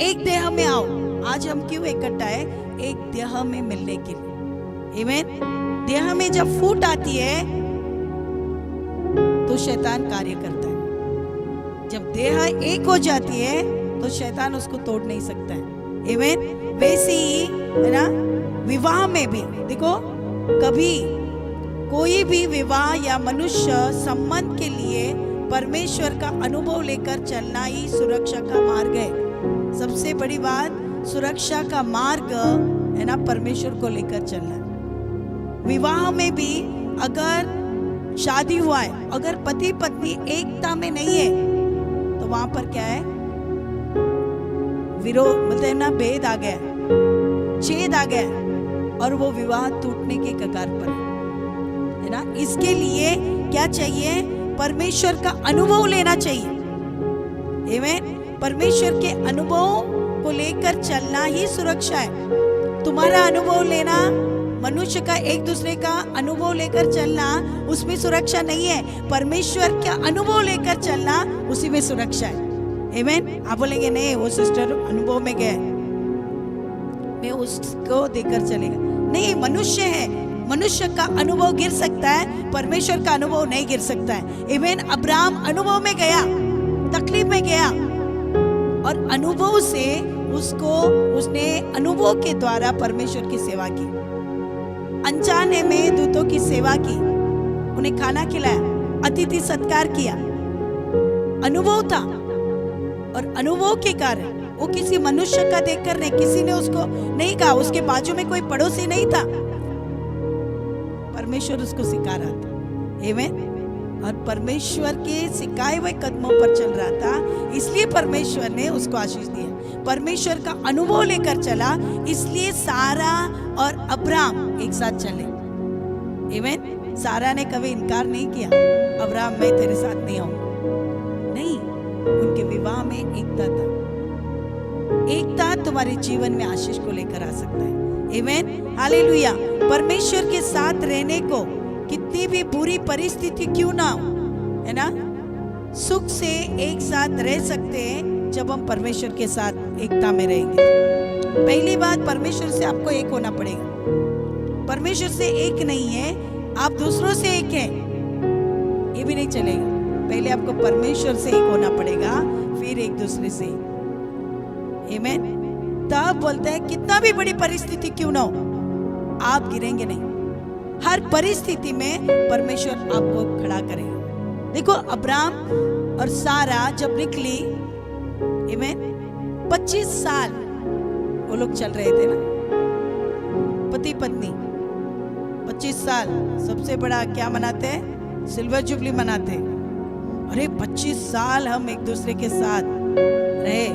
एक देह में आओ। आज हम क्यों इकट्ठा है? एक देह में मिलने के लिए। आमीन। देह में जब फूट आती है तो शैतान कार्य करता है। जब देह एक हो जाती है तो शैतान उसको तोड़ नहीं सकता है। आमीन। वैसे ही है ना, विवाह में भी देखो, कभी कोई भी विवाह या मनुष्य संबंध के लिए परमेश्वर का अनुभव लेकर चलना ही सुरक्षा का मार्ग है। सबसे बड़ी बात, सुरक्षा का मार्ग है ना, परमेश्वर को लेकर चलना। विवाह में भी अगर शादी हुआ है, अगर पति पत्नी एकता में नहीं है तो वहां पर क्या है? विरोध, मतलब ना, भेद आ गया, छेद आ गया और वो विवाह टूटने के कगार पर है ना। इसके लिए क्या चाहिए? परमेश्वर का अनुभव लेना चाहिए। आमीन। परमेश्वर के अनुभव को लेकर चलना ही सुरक्षा है। तुम्हारा अनुभव लेना, मनुष्य का एक दूसरे का अनुभव लेकर चलना, उसमें सुरक्षा नहीं है। परमेश्वर का अनुभव लेकर चलना, उसी में सुरक्षा है। आमीन। आप बोलेंगे नहीं, वो सिस्टर अनुभव में गए, मैं उसको देकर चलेगा। नहीं, मनुष्य है, मनुष्य का अनुभव गिर सकता है, परमेश्वर का अनुभव नहीं गिर सकता है। आमीन। अब्राहम अनुभव में गया, तकलीफ में गया, और अनुभव से उसने अनुभव के द्वारा परमेश्वर की सेवा की, अनजाने में दूतों की सेवा की, उन्हें खाना खिलाया, अतिथि सत्कार किया। अनुभव था, और अनुभव के कारण वो किसी मनुष्य का देखकर नहीं, किसी ने उसको नहीं कहा, उसके बाजू में कोई पड़ोसी नहीं था, परमेश्वर उसको सिखा रहा था। आमीन। और परमेश्वर के सिखाए हुए कदमों पर चल रहा था, इसलिए परमेश्वर ने उसको आशीष दिया। परमेश्वर का अनुभव लेकर चला, इसलिए सारा और अब्राहम एक साथ चले। आमीन। सारा ने कभी इनकार नहीं किया, अब्राहम मैं तेरे साथ नहीं आऊंगा, नहीं। उनके विवाह में एकता था। एकता तुम्हारे जीवन में आशीष को लेकर आ सकता है। आमीन। हालेलुया। परमेश्वर के साथ रहने को कितनी भी बुरी परिस्थिति क्यों ना हो, है ना, सुख से एक साथ रह सकते हैं जब हम परमेश्वर के साथ एकता में रहेंगे। पहली बात, परमेश्वर से आपको एक होना पड़ेगा। परमेश्वर से एक नहीं है, आप दूसरों से एक हैं, ये भी नहीं चलेगा। पहले आपको परमेश्वर से एक होना पड़ेगा, फिर एक दूसरे से। आमीन। तब बोलते हैं कितना भी बड़ी परिस्थिति क्यों ना हो, आप गिरेंगे नहीं। हर परिस्थिति में परमेश्वर आपको खड़ा करेगा। देखो, अब्राहम और सारा जब निकली, आमीन, 25 साल वो लोग चल रहे थे ना, पति पत्नी 25 साल। सबसे बड़ा क्या मनाते हैं? सिल्वर जुबली मनाते हैं। अरे 25 साल हम एक दूसरे के साथ रहे,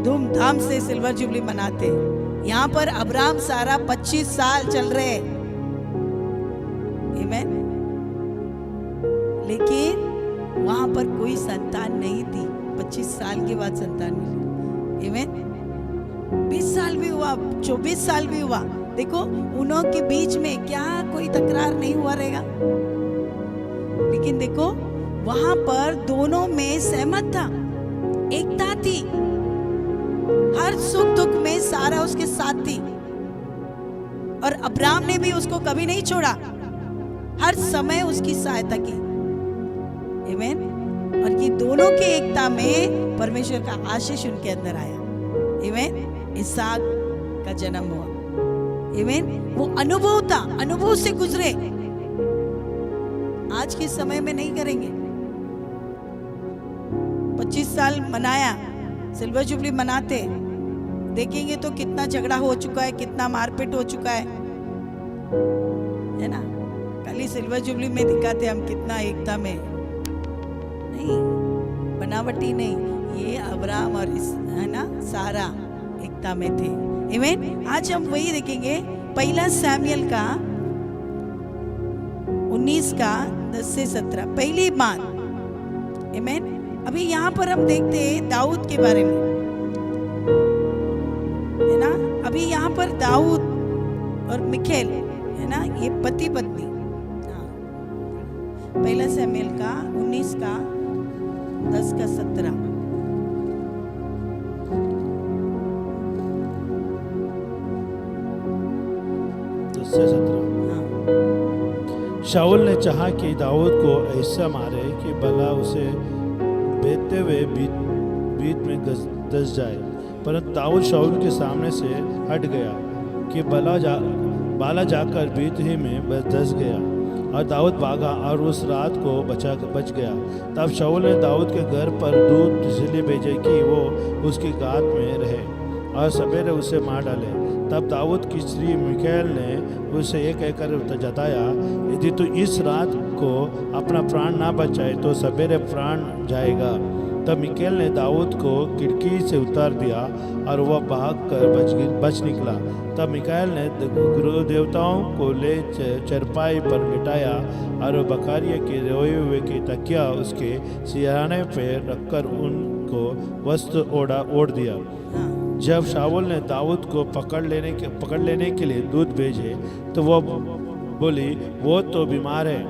धूमधाम से सिल्वर जुबली मनाते। यहाँ पर अब्राहम सारा 25 साल चल रहे, आमीन। लेकिन वहां पर कोई संतान नहीं थी। 25 साल के बाद संतान मिली। आमीन। 20 साल भी हुआ, 24 साल भी हुआ, देखो उनों के बीच में क्या कोई तकरार नहीं हुआ रहेगा। लेकिन देखो वहां पर दोनों में सहमत था, एकता थी, हर सुख दुख में सारा उसके साथ थी, और अब्राहम ने भी उसको कभी नहीं छोड़ा, हर समय उसकी सहायता की। आमीन। और ये दोनों के एकता में परमेश्वर का आशीष उनके अंदर आया। आमीन। इसहाक का जन्म हुआ। आमीन। वो अनुभव था, अनुभव से गुजरे। आज के समय में नहीं करेंगे। 25 साल मनाया, सिल्वर जुबली मनाते, देखेंगे तो कितना झगड़ा हो चुका है, कितना मारपीट हो चुका है ना। खाली सिल्वर जुबली में दिखाते हम कितना एकता में, नहीं, बनावटी नहीं। ये अब्राहम और इस, है ना, सारा एकता में थे। आमीन। आज हम वही देखेंगे पहला सैमुएल का 19 का 10 से 17 पहली बात। आमीन। अभी यहाँ पर हम देखते हैं दाऊद के बारे में, है ना। अभी यहाँ पर दाऊद और मिखेल, है ना, ये पति पत्नी। पहला सैमुएल का 19 का 10 का 17। शाऊल ने चाहा कि दाऊद को ऐसा मारे कि भला उसे बेचते हुए बीच में धस जाए, परंतु दाऊद शाऊल के सामने से हट गया कि बाला जाकर बीच ही में धस गया, और दाऊद भागा और उस रात को बच गया। तब शाऊल ने दाऊद के घर पर दूत इसलिए भेजे कि वो उसकी गात में रहे और सवेरे उसे मार डाले। तब दाऊद की स्त्री मिकाएल ने उसे ये कहकर जताया, यदि तू इस रात को अपना प्राण ना बचाए तो सवेरे प्राण जाएगा। तब मिकाएल ने दाऊद को खिड़की से उतार दिया और वह भाग कर बच निकला। तब मिकाएल ने गृह देवताओं को ले चरपाई पर लिटाया और बकारिया के रोए हुए की तकिया उसके सिरहाने पर रखकर उनको वस्त्र ओढ़ दिया। जब शाऊल ने दाऊद को पकड़ लेने के लिए दूत भेजे तो वह बोली, वो तो बीमार है।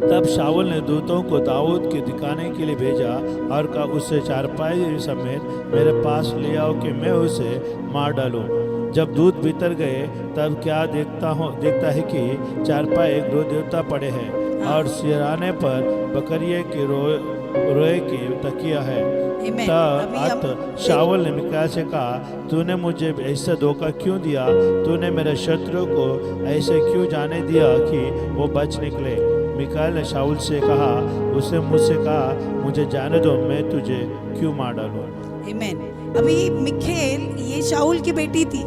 तब शाऊल ने दूतों को दाऊद के दिखाने के लिए भेजा और कहा, उसे चारपाई समेत मेरे पास ले आओ कि मैं उसे मार डालूं। जब दूत भीतर गए तब क्या देखता है कि चारपाई गृह देवता पड़े हैं और सिरहाने पर बकरिए के रोए की तकिया है। तब शाऊल ने मिकाएल से कहा, तूने मुझे ऐसा धोखा क्यों दिया? तूने मेरे शत्रु को ऐसे क्यों जाने दिया कि वो बच निकले? मिकाएल ने शाऊल से कहा, उसने मुझसे कहा, मुझे जाने दो, मैं तुझे क्यों मार डालूं? आमीन। अभी मिखेल ये शाऊल की बेटी थी।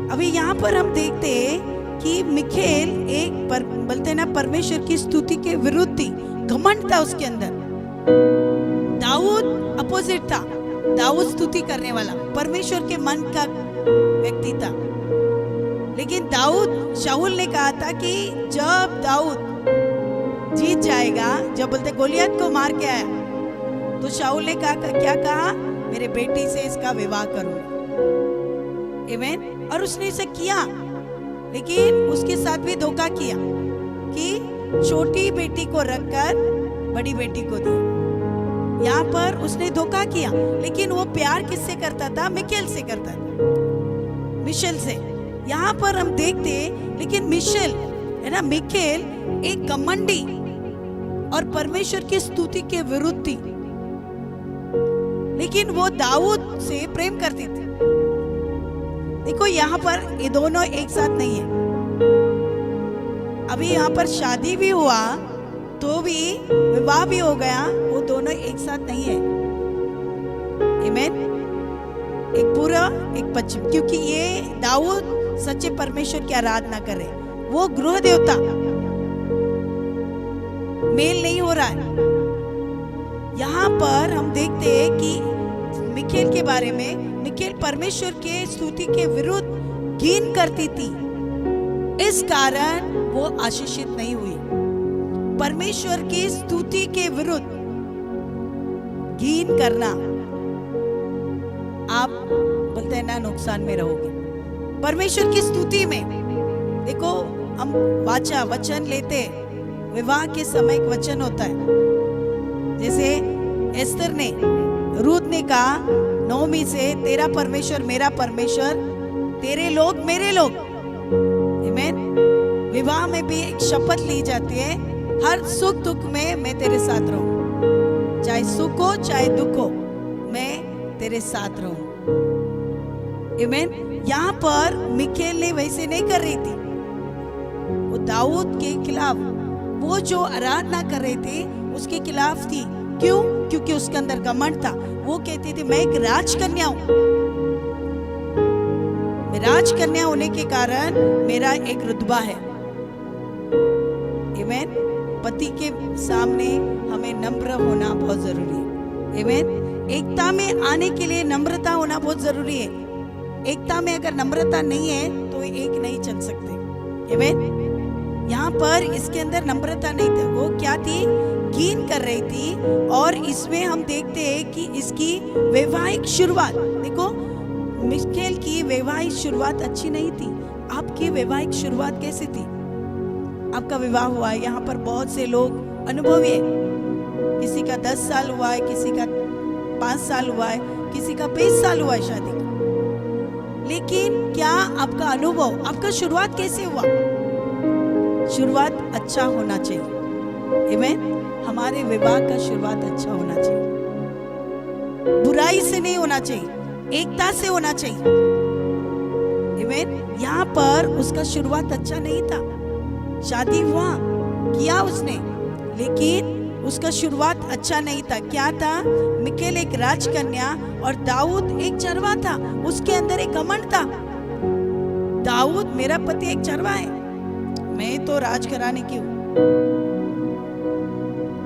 अभी यहाँ पर हम देखते हैं कि मिखेल एक बोलते ना परमेश्वर की स्तुति के विरुद्ध थी, घमंड था उसके अंदर। दाऊद अपोजिट था, दाऊद स्तुति करने वाला, परमेश्वर के मन का व्यक्ति था। लेकिन दाऊद, शाऊल ने कहा था कि जब दाऊद जीत जाएगा, जब बोलते गोलियत को मार के आया, तो शाऊल ने क्या कहा, मेरे बेटी से इसका विवाह करूंगा। आमीन। और उसने इसे किया, लेकिन उसके साथ भी धोखा किया कि छोटी बेटी को रखकर बड़ी बेटी को दिया। यहाँ पर उसने धोखा किया, लेकिन वो प्यार किससे करता था? मिखेल से करता था, मिशेल से। यहाँ पर हम देखते, लेकिन मिशेल, है ना, मिखेल एक घमंडी और परमेश्वर की स्तुति के विरुद्ध थी, लेकिन वो दाऊद से प्रेम करती थी। देखो यहाँ पर ये दोनों एक साथ नहीं है। अभी यहाँ पर शादी भी हुआ तो भी, विवाह भी हो गया, वो दोनों एक साथ नहीं है। आमीन। एक पूरा एक पश्चिम, क्योंकि ये दाऊद सच्चे परमेश्वर की आराधना करे, वो गृह देवता, मेल नहीं हो रहा है। यहाँ पर हम देखते हैं कि मिखेल के बारे में, मिखेल परमेश्वर के स्तुति के विरुद्ध घिन करती थी, इस कारण वो आशीषित नहीं हुई। परमेश्वर की स्तुति के विरुद्ध घिन करना, आप बोलते हैं ना, नुकसान में रहोगे। परमेश्वर की स्तुति में देखो, हम वचन लेते, विवाह के समय एक वचन होता है। जैसे एस्तर ने, रूत ने कहा नोमी से, तेरा परमेश्वर मेरा परमेश्वर, तेरे लोग मेरे लोग। आमीन। विवाह में भी एक शपथ ली जाती है, हर सुख दुख में मैं तेरे साथ रहूं, चाहे सुख हो चाहे दुख हो, मैं तेरे साथ रहूं। आमीन। यहाँ पर मिखेल ने वैसे नहीं कर रही थी, वो दाऊद के खिलाफ, वो जो आराधना कर रहे थे उसके खिलाफ थी। क्यों? क्योंकि उसके अंदर घमंड था। वो कहती थी, मैं एक राजकन्या हूं, मैं राजकन्या होने के कारण मेरा एक रुतबा है। आमीन। पति के सामने हमें नम्र होना बहुत जरूरी है। आमीन। एकता में आने के लिए नम्रता होना बहुत जरूरी है। एकता में अगर नम्रता नहीं है तो कोई एक नहीं चल सकते। आमीन। यहाँ पर इसके अंदर नम्रता नहीं थी, वो क्या थी, कीन कर रही थी। और इसमें हम देखते हैं कि इसकी वैवाहिक शुरुआत, देखो मिकेल की वैवाहिक शुरुआत अच्छी नहीं थी। आपकी वैवाहिक शुरुआत कैसी थी? आपका विवाह हुआ है, यहाँ पर बहुत से लोग अनुभवी है, किसी का 10 साल हुआ है, किसी का 5 साल हुआ है, किसी का 20 साल हुआ है शादी का। लेकिन क्या आपका अनुभव, आपका शुरुआत कैसे हुआ? शुरुआत अच्छा होना चाहिए। आमीन। हमारे विवाह का शुरुआत अच्छा होना चाहिए, बुराई से नहीं होना चाहिए, एकता से होना चाहिए। आमीन। यहाँ पर उसका शुरुआत अच्छा नहीं था। शादी हुआ, किया उसने, लेकिन उसका शुरुआत अच्छा नहीं था। क्या था? मिकेल एक राजकन्या और दाऊद एक चरवा था। उसके अंदर एक घमंड था। दाऊद मेरा पति एक चरवा है, मैं तो राजघराने की हूँ,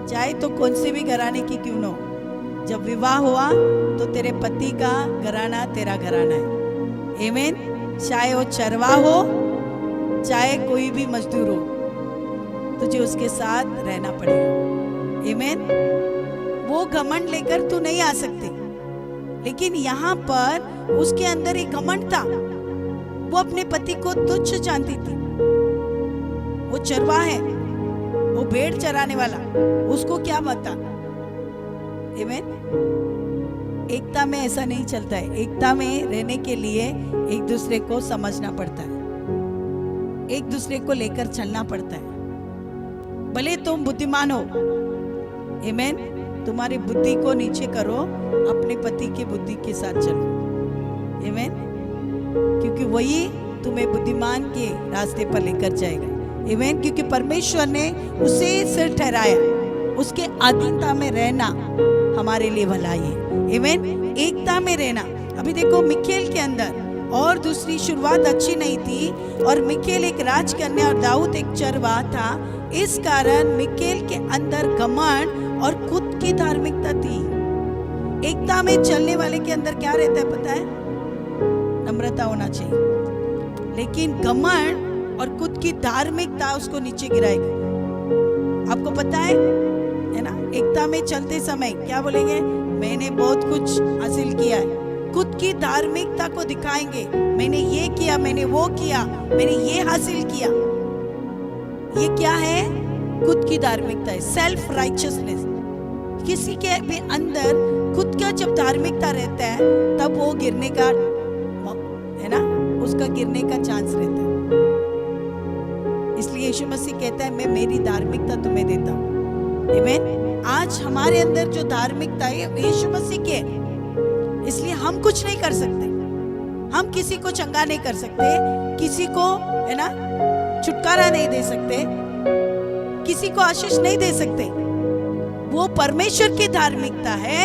चाहे तो कौन से भी घराने की क्यों न हो। जब विवाह हुआ तो तेरे पति का घराना तेरा घराना है। आमीन। चाहे वो चरवा हो, चाहे कोई भी मजदूर हो, तुझे उसके साथ रहना पड़ेगा। आमीन। वो घमंड लेकर तू नहीं आ सकती। लेकिन यहाँ पर उसके अंदर एक घमंड था। वो अपने पति को तुच्छ जानती थी। वो चरवा है, वो भेड़ चराने वाला, उसको क्या पता। आमीन। एकता में ऐसा नहीं चलता है। एकता में रहने के लिए एक दूसरे को समझना पड़ता है, एक दूसरे को लेकर चलना पड़ता है। भले तुम बुद्धिमान हो, आमीन, तुम्हारी बुद्धि को नीचे करो, अपने पति की बुद्धि के साथ चलो। आमीन। क्योंकि वही तुम्हें बुद्धिमान के रास्ते पर लेकर जाएगा। आमीन। क्योंकि परमेश्वर ने उसे सिर ठहराया, उसके अधीनता में रहना हमारे लिए भलाई है। आमीन। एकता में रहना। अभी देखो मिकेल के अंदर और दूसरी शुरुआत अच्छी नहीं थी, और मिकेल एक राजकन्या और दाऊद एक चरवा था। इस कारण मिकेल के अंदर घमंड और खुद की धार्मिकता थी। एकता में चलने वाले के अंदर क्या रहता है पता है? नम्रता होना चाहिए। लेकिन घमंड और खुद की धार्मिकता उसको नीचे गिराएगी। आपको पता है ना? एकता में चलते समय क्या बोलेंगे? मैंने बहुत कुछ हासिल किया है। खुद की धार्मिकता को दिखाएंगे, मैंने ये किया, मैंने वो किया, मैंने ये हासिल किया। ये क्या है? खुद की धार्मिकता है, सेल्फ राइचियसनेस। किसी के भी अंदर खुद का जब धार्मिकता रहता है तब वो गिरने का है ना, उसका गिरने का चांस रहता है। इसलिए यीशु मसीह कहता है मैं मेरी धार्मिकता तुम्हें देता हूँ। आमीन। आज हमारे अंदर जो धार्मिकता है यीशु मसीह की है, इसलिए हम कुछ नहीं कर सकते। हम किसी को चंगा नहीं कर सकते, किसी को है ना छुटकारा नहीं दे सकते, किसी को आशीष नहीं दे सकते। वो परमेश्वर की धार्मिकता है,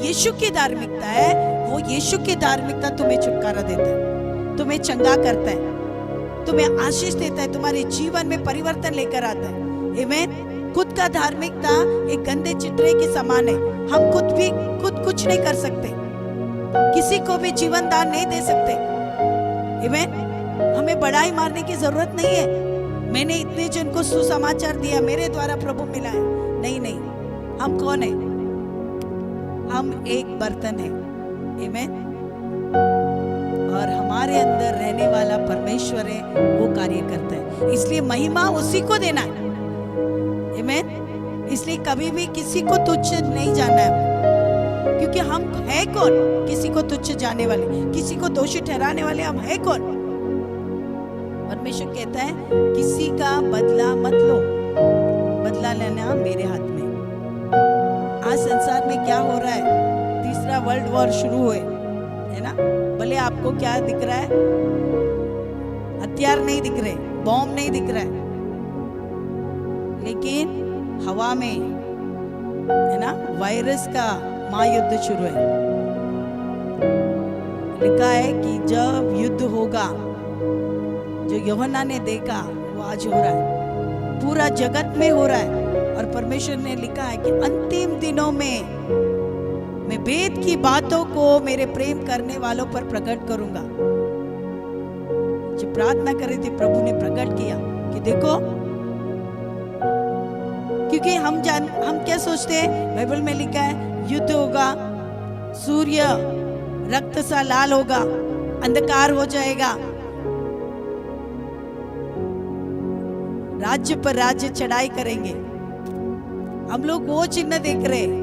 यीशु की धार्मिकता है। वो यीशु की धार्मिकता तुम्हें छुटकारा देता है, तुम्हें चंगा करता है, तुम्हें आशीष देता है, तुम्हारे जीवन में परिवर्तन लेकर आता है। आमीन। खुद का धार्मिकता एक गंदे चित्रे के समान है। हम खुद कुछ नहीं कर सकते, किसी को भी जीवन दान नहीं दे सकते। आमीन। हमें बड़ाई मारने की जरूरत नहीं है। मैंने इतने जन को सुसमाचार दिया, मेरे द्वारा प्रभु मिला है। नहीं, हम कौन है? हम एक बर्तन है। आमीन। और हमारे अंदर रहने वाला परमेश्वर है, वो कार्य करता है। इसलिए महिमा उसी को देना है। आमीन। इसलिए कभी भी किसी को तुच्छ नहीं जानना है, क्योंकि हम है कौन? किसी को तुच्छ जानने वाले, किसी को दोषी ठहराने वाले हम है कौन? परमेश्वर कहता है किसी का बदला मत लो, बदला लेना मेरे हाथ में। आज संसार में क्या हो रहा है? तीसरा वर्ल्ड वॉर शुरू हुए है ना। भले आपको क्या दिख रहा है? हथियार नहीं दिख रहे, बॉम्ब नहीं दिख रहा है, लेकिन हवा में है ना वायरस का महायुद्ध शुरू है। लिखा है कि जब युद्ध होगा, जो यूहन्ना ने देखा वो आज हो रहा है, पूरा जगत में हो रहा है। और परमेश्वर ने लिखा है कि अंतिम दिनों में मैं वेद की बातों को मेरे प्रेम करने वालों पर प्रकट करूंगा। जब प्रार्थना कर रही थी प्रभु ने प्रकट किया कि देखो, क्योंकि हम क्या सोचते हैं, बाइबल में लिखा है युद्ध होगा, सूर्य रक्त सा लाल होगा, अंधकार हो जाएगा, राज्य पर राज्य चढ़ाई करेंगे। हम लोग वो चिन्ह देख रहे हैं,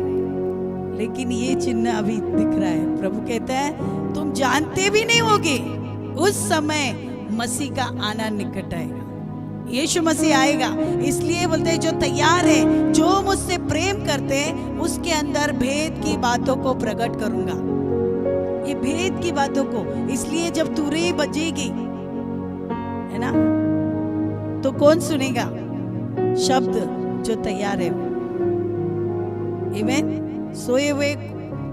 लेकिन ये चिन्ह अभी दिख रहा है। प्रभु कहता है तुम जानते भी नहीं होगे उस समय मसीह का आना निकट आएगा, यीशु मसीह आएगा। इसलिए बोलते हैं जो तैयार है, जो मुझसे प्रेम करते हैं, उसके अंदर भेद की बातों को प्रकट करूंगा, ये भेद की बातों को। इसलिए जब तुरही बजेगी, है ना, तो कौन सुनेगा? शब्द जो तैयार है। आमीन। सोए हुए,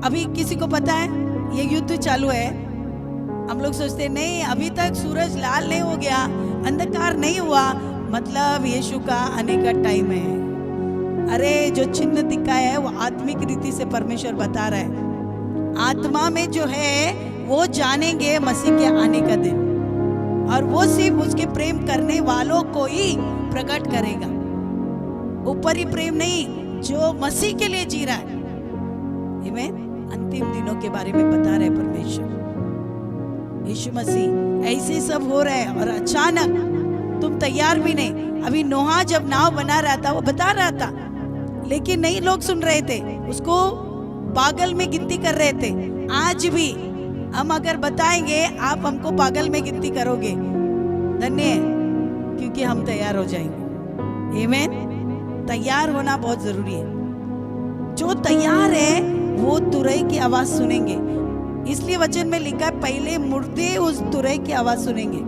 अभी किसी को पता है ये युद्ध चालू है? हम लोग सोचते हैं नहीं, अभी तक सूरज लाल नहीं हो गया, अंधकार नहीं हुआ, मतलब यीशु का आने का टाइम है। अरे जो चिन्ह दिखाया है वो आत्मिक रीति से परमेश्वर बता रहा है। आत्मा में जो है वो जानेंगे मसीह के आने का दिन, और वो सिर्फ उसके प्रेम करने वालों को ही प्रकट करेगा, ऊपरी प्रेम नहीं, जो मसीह के लिए जी रहा है। आमीन। अंतिम दिनों के बारे में बता रहे परमेश्वर, यीशु मसीह। ऐसे सब हो रहा है और अचानक तुम तैयार भी नहीं। अभी नोहा जब नाव बना रहा था वो बता रहा था, लेकिन नहीं लोग सुन रहे थे, उसको पागल में गिनती कर रहे थे। आज भी हम अगर बताएंगे आप हमको पागल में गिनती करोगे, धन्य है, क्योंकि हम तैयार हो जाएंगे। आमीन। तैयार होना बहुत जरूरी है। जो तैयार है वो तुरही की आवाज सुनेंगे। इसलिए वचन में लिखा है पहले मुर्दे उस तुरही की आवाज सुनेंगे।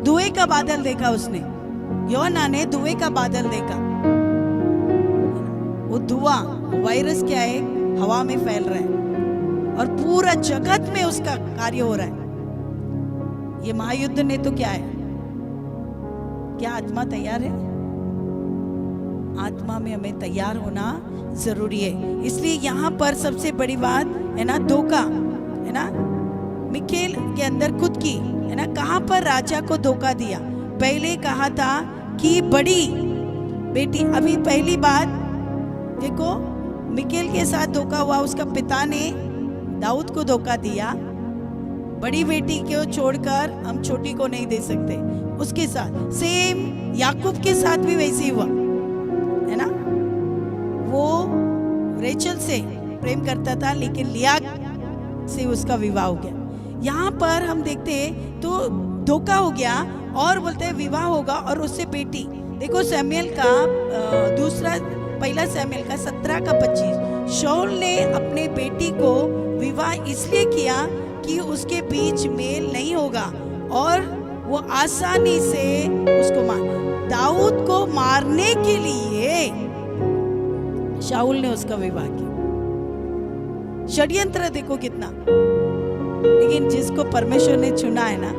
धुएं का बादल देखा उसने, योना ने धुएं का बादल देखा। वो धुआं, वायरस क्या है, हवा में फैल रहा है और पूरा जगत में उसका कार्य हो रहा है। ये महायुद्ध ने तो क्या है, क्या आत्मा तैयार है? आत्मा में हमें तैयार होना जरूरी है। इसलिए यहाँ पर सबसे बड़ी बात है ना, धोखा, है ना, मिकेल के अंदर खुद की, है ना, कहाँ पर राजा को धोखा दिया। पहले कहा था कि बड़ी बेटी, अभी पहली बात देखो, मिकेल के साथ धोखा हुआ, उसका पिता ने दाऊद को धोखा दिया। बड़ी बेटी को छोड़कर हम छोटी को नहीं दे सकते, उसके साथ सेम याकूब के साथ भी वैसे ही हुआ, है ना। वो रेचल से प्रेम करता था, लेकिन लिया से उसका विवाह हो गया। यहाँ पर हम देखते हैं तो धोखा हो गया और बोलते हैं विवाह होगा और उससे बेटी। देखो सैमुएल का पहला सैमुएल का 17 का 25, शाऊल ने अपने बेटी को विवाह इसलिए किया कि उसके बीच मेल नहीं होगा और वो आसानी से उसको दाऊद को मारने के लिए शाऊल ने उसका विवाह किया। षड्यंत्र देखो कितना, लेकिन जिसको परमेश्वर ने चुना है ना,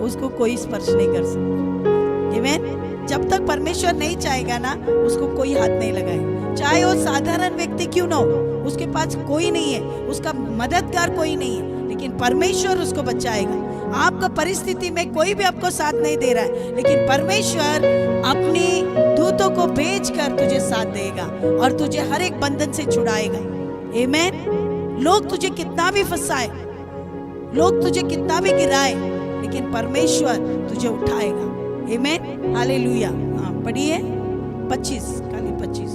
उसको कोई स्पर्श नहीं कर सकता। आमीन। जब तक परमेश्वर नहीं चाहेगा ना, उसको कोई हाथ नहीं लगाएगा। चाहे वो साधारण व्यक्ति क्यों ना हो, उसके पास कोई नहीं है, उसका मददगार कोई नहीं है, लेकिन परमेश्वर उसको बचाएगा। आपका परिस्थिति में कोई भी आपको साथ नहीं दे रहा है, लेकिन परमेश्वर अपने दूतों को भेजकर तुझे साथ देगा और तुझे हर एक बंधन से छुड़ाएगा। आमीन। लोग तुझे कितना भी फंसाए, लोग तुझे कितना भी गिराए, लेकिन परमेश्वर तुझे उठाएगा। आमीन। हालेलुया। हाँ पढ़िए 25, खाली 25।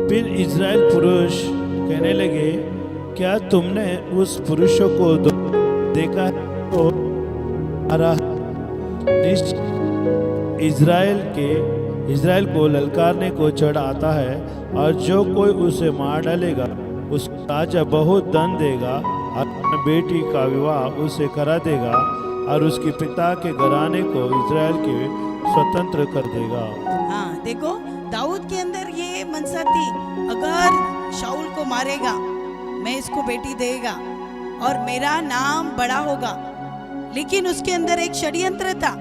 फिर इज़राइल पुरुष कहने लगे, क्या तुमने उस पुरुषों को देखा तो इज़राइल को ललकारने को चढ़ आता है, और जो कोई उसे मार डालेगा उसको राजा बहुत दंड देगा और बेटी का विवाह उसे करा देगा और उसके पिता के घराने को इज़राइल के स्वतंत्र कर देगा। हाँ देखो, दाऊद के अंदर ये मनसा थी, अगर शाऊल को मारेगा मैं इसको बेटी देगा और मेरा नाम बड़ा होगा। लेकिन उसके अंदर एक षड्यंत्र था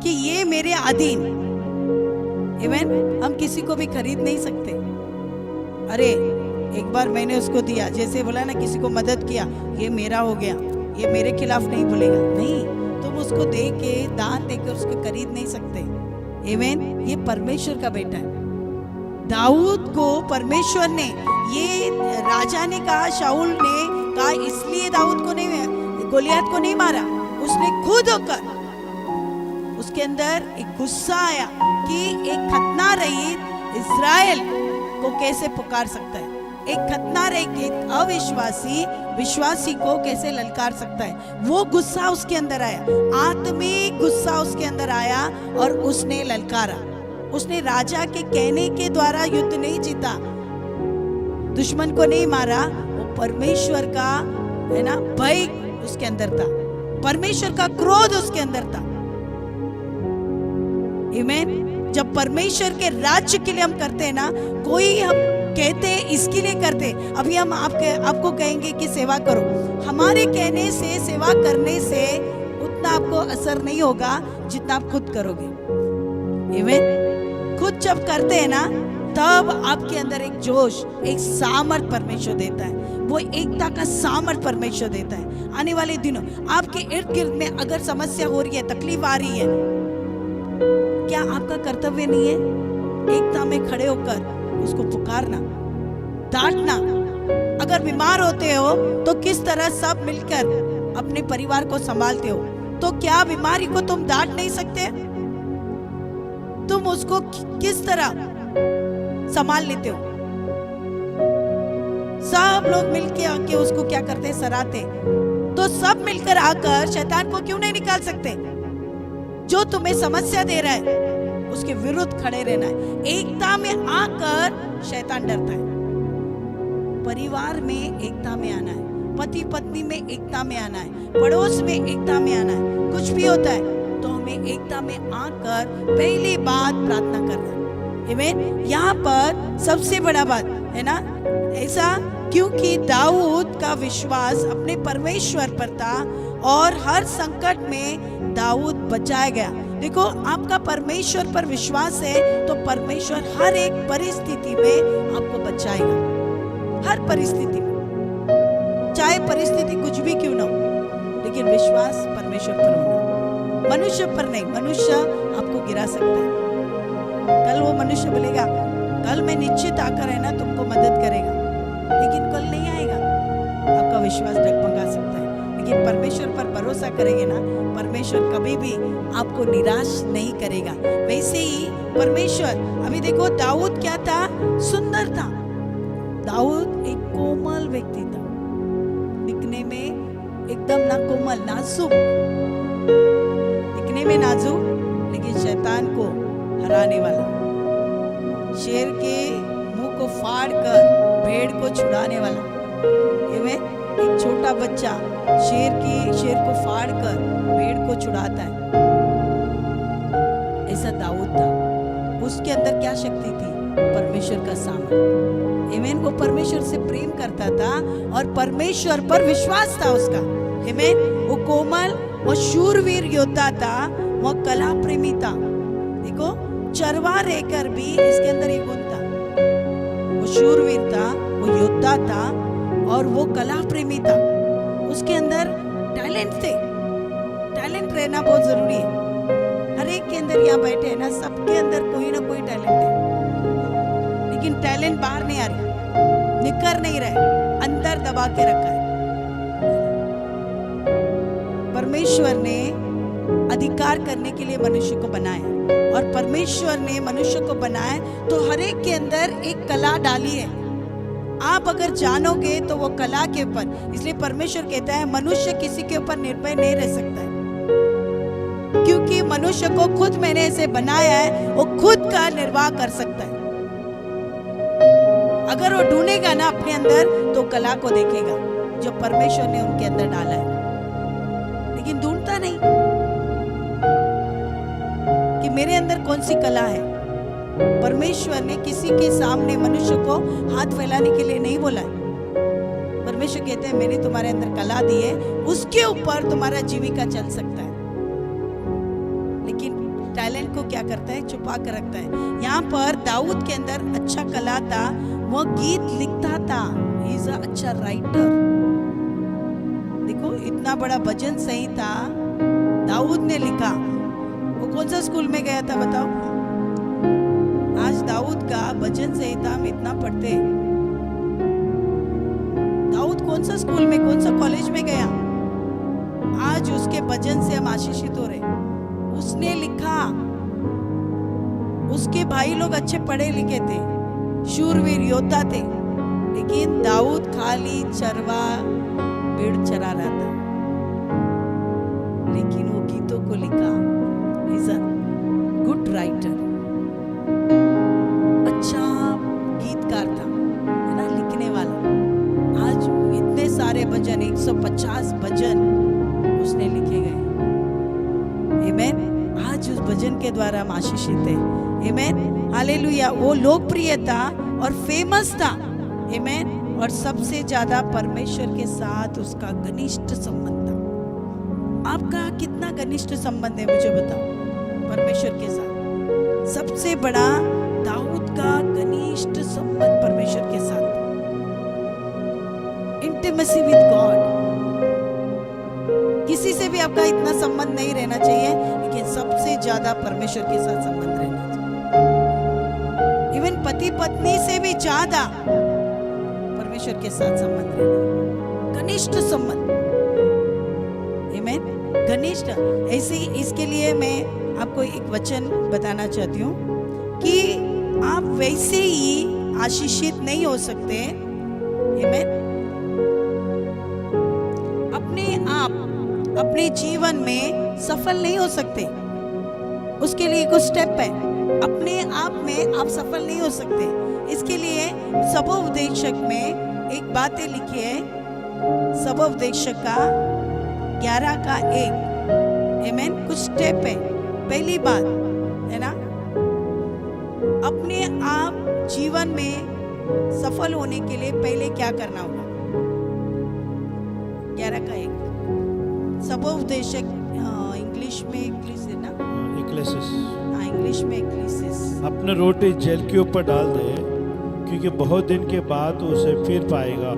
कि ये मेरे अधीन। आमीन। हम किसी को भी खरीद नहीं सकते। अरे एक बार मैंने उसको दिया, जैसे बोला ना किसी को मदद किया, ये मेरा हो गया, ये मेरे खिलाफ नहीं बोलेगा। नहीं, तुम उसको दे के, दान देकर उसको खरीद नहीं सकते। आमीन। ये परमेश्वर का बेटा है। दाऊद को परमेश्वर ने, ये राजा ने कहा, शाऊल ने कहा, इसलिए दाऊद को नहीं, गोलियत को नहीं मारा। उसने खुद होकर, उसके अंदर एक गुस्सा आया कि एक खतना रहित इस्राएल को कैसे पुकार सकता है, एक खतना रहित, एक अविश्वासी विश्वासी को कैसे ललकार सकता है। वो गुस्सा उसके अंदर आया, आत्मिक गुस्सा उसके अंदर आया और उसने ललकारा। उसने राजा के कहने के द्वारा युद्ध नहीं जीता, दुश्मन को नहीं मारा, वो परमेश्वर का, है ना, भय उसके अंदर था, परमेश्वर का क्रोध उसके अंदर था। आमीन। जब परमेश्वर के राज्य के लिए हम करते हैं ना, कोई हम कहते हैं इसके लिए करते, अभी हम आपको कहेंगे कि सेवा करो, हमारे कहने से, सेवा करने से उतना आपको असर नहीं होगा जितना आप खुद करोगे। आमीन। खुद जब करते हैं ना, तब आपके अंदर एक जोश, एक सामर्थ परमेश्वर देता है, वो एकता का सामर्थ परमेश्वर देता है। आने वाले दिनों आपके इर्द गिर्द में अगर समस्या हो रही है, तकलीफ आ रही है, क्या आपका कर्तव्य नहीं है एकता में खड़े होकर उसको पुकारना, डांटना? अगर बीमार होते हो तो किस तरह सब मिलकर अपने परिवार को संभालते हो, तो क्या बीमारी को तुम डांट नहीं सकते? तुम उसको किस तरह संभाल लेते हो? सब लोग मिलके आके उसको क्या करते, सराहते। तो सब मिलकर आकर शैतान को क्यों नहीं निकाल सकते? जो तुम्हें समस्या दे रहा है उसके विरुद्ध खड़े रहना है। एकता में आकर शैतान डरता है। परिवार में एकता में आना है, पति पत्नी में एकता में आना है, पड़ोस में एकता में आना है। कुछ भी होता है तो हमें एकता में आकर पहली बात प्रार्थना करना है। आमीन। यहाँ पर सबसे बड़ा बात है ना, ऐसा क्योंकि दाऊद का विश्वास अपने परमेश्वर पर था और हर संकट में दाऊद बचाया गया। देखो, आपका परमेश्वर पर विश्वास है तो परमेश्वर हर एक परिस्थिति में आपको बचाएगा, हर परिस्थिति में, चाहे परिस्थिति कुछ भी क्यों ना हो, लेकिन विश्वास परमेश्वर पर होना, मनुष्य पर नहीं। मनुष्य आपको गिरा सकता है, कल वो मनुष्य बोलेगा कल मैं निश्चित आकर, है ना, तुमको मदद करेगा, लेकिन कल नहीं आएगा, आपका विश्वास डगमगा सकता है। लेकिन परमेश्वर पर भरोसा करेंगे ना, परमेश्वर कभी भी आपको निराश नहीं करेगा। वैसे ही परमेश्वर, अभी देखो दाऊद क्या था, सुंदर था। दाऊद एक कोमल व्यक्ति था, दिखने में एकदम ना कोमल, नाजुक, दिखने में नाजुक, लेकिन शैतान को हराने वाला, शेर के मुंह को फाड़कर भेड़ को छुड़ाने वाला। एक छोटा बच्चा शेर को फाड़कर भेड़ को छुड़ाता है, ऐसा दाऊद था। उसके अंदर क्या शक्ति थी? परमेश्वर का सामर्थ। आमीन। वो परमेश्वर से प्रेम करता था और परमेश्वर पर विश्वास था उसका। आमीन। वो कोमल, वो शूरवीर योद्धा था, वो कला प्रेमी था। देखो, चरवा रहकर भी इसके अंदर एक गुण था, वो शूरवीर था, वो योद्धा था और वो कला प्रेमी था। उसके अंदर टैलेंट थे। टैलेंट रहना बहुत जरूरी है। हर एक के अंदर, यहाँ बैठे हैं ना, सबके अंदर कोई ना कोई टैलेंट है, लेकिन टैलेंट बाहर नहीं आ रही, निकर नहीं रहे, अंदर दबा के रखा है। परमेश्वर ने अधिकार करने के लिए मनुष्य को बनाया, और परमेश्वर ने मनुष्य को बनाया तो हर एक के अंदर एक कला डाली है। आप अगर जानोगे तो वो कला के ऊपर, इसलिए परमेश्वर कहता है मनुष्य किसी के ऊपर निर्भर नहीं रह सकता है, क्योंकि मनुष्य को खुद मैंने ऐसे बनाया है, वो खुद का निर्वाह कर सकता है। अगर वो ढूंढेगा ना अपने अंदर तो कला को देखेगा जो परमेश्वर ने उनके अंदर डाला है, लेकिन ढूंढता नहीं कि मेरे अंदर कौन सी कला है। परमेश्वर ने किसी के सामने मनुष्य को हाथ फैलाने के लिए नहीं बोला है। परमेश्वर कहते हैं मैंने तुम्हारे अंदर कला दी है, उसके ऊपर तुम्हारा जीविका चल सकता है। लेकिन टैलेंट को क्या करता है? छुपा कर रखता है। यहाँ पर दाऊद के अंदर अच्छा कला था, वो गीत लिखता था, ही इज अ अच्छा राइटर। देखो इतना बड़ा भजन संहिता दाऊद ने लिखा। वो कौन सा स्कूल में गया था बताओ? आज दाऊद का भजन संहिता हम इतना पढ़ते। दाऊद कौन सा स्कूल में, कौन सा कॉलेज में गया? आज उसके भजन से हम आशीषित हो रहे। उसने लिखा। उसके भाई लोग अच्छे पढ़े लिखे थे, शूरवीर योद्धा थे, लेकिन दाऊद खाली चरवा भेड़ चरा रहा था। लेकिन वो गीतों को लिखा। इज अ गुड राइटर, अच्छा गीतकार था, है ना, लिखने वाला। आज इतने सारे भजन, 150 भजन उसने लिखे गए। आमेन। आज उस भजन के द्वारा हम आशीषित है। आमेन, हालेलुया। वो लोकप्रिय था और फेमस था। आमेन। और सबसे ज्यादा परमेश्वर के साथ उसका घनिष्ठ संबंध था। आपका कितना घनिष्ठ संबंध है मुझे बताओ परमेश्वर के साथ? सबसे बड़ा दाऊद का घनिष्ठ संबंध परमेश्वर के साथ, इंटिमेसी विद गॉड। किसी से भी आपका इतना संबंध नहीं रहना चाहिए, लेकिन सबसे ज्यादा परमेश्वर के साथ संबंध रहना चाहिए। इवन पति पत्नी से भी ज्यादा परमेश्वर के साथ संबंध रहना, घनिष्ठ संबंध। आमेन, घनिष्ठ। ऐसे ही इसके लिए मैं आपको एक वचन बताना चाहती हूँ कि आप वैसे ही आशीषित नहीं हो सकते। आमेन। अपने आप अपने जीवन में सफल नहीं हो सकते, उसके लिए कुछ स्टेप है। अपने आप में आप सफल नहीं हो सकते। इसके लिए सबोपदेशक में एक बातें लिखी है, सबोपदेशक का 11 का 1। आमेन। कुछ स्टेप है। पहली बात है ना, अपने आप जीवन में सफल होने के लिए पहले क्या करना होगा? 11 का 1 सबोपदेशक, इंग्लिश में इक्लिस है ना, इक्लेसिस। हाँ, इंग्लिश में इक्लिसिस। अपने रोटी जेल के ऊपर डाल दे, क्योंकि बहुत दिन के बाद उसे फिर पाएगा।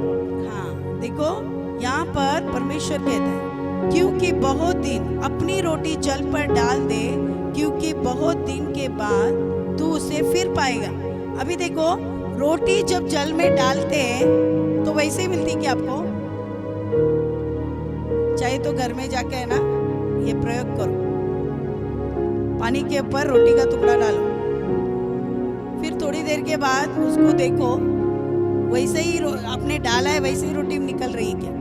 हाँ, देखो यहाँ पर परमेश्वर कहता है, क्योंकि बहुत दिन अपनी रोटी जल पर डाल दे, क्योंकि बहुत दिन के बाद तू उसे फिर पाएगा। अभी देखो, रोटी जब जल में डालते हैं तो वैसे ही मिलती क्या आपको? चाहे तो घर में जाके है ना ये प्रयोग करो, पानी के ऊपर रोटी का टुकड़ा डालो, फिर थोड़ी देर के बाद उसको देखो, वैसे ही आपने डाला है वैसे ही रोटी निकल रही है क्या?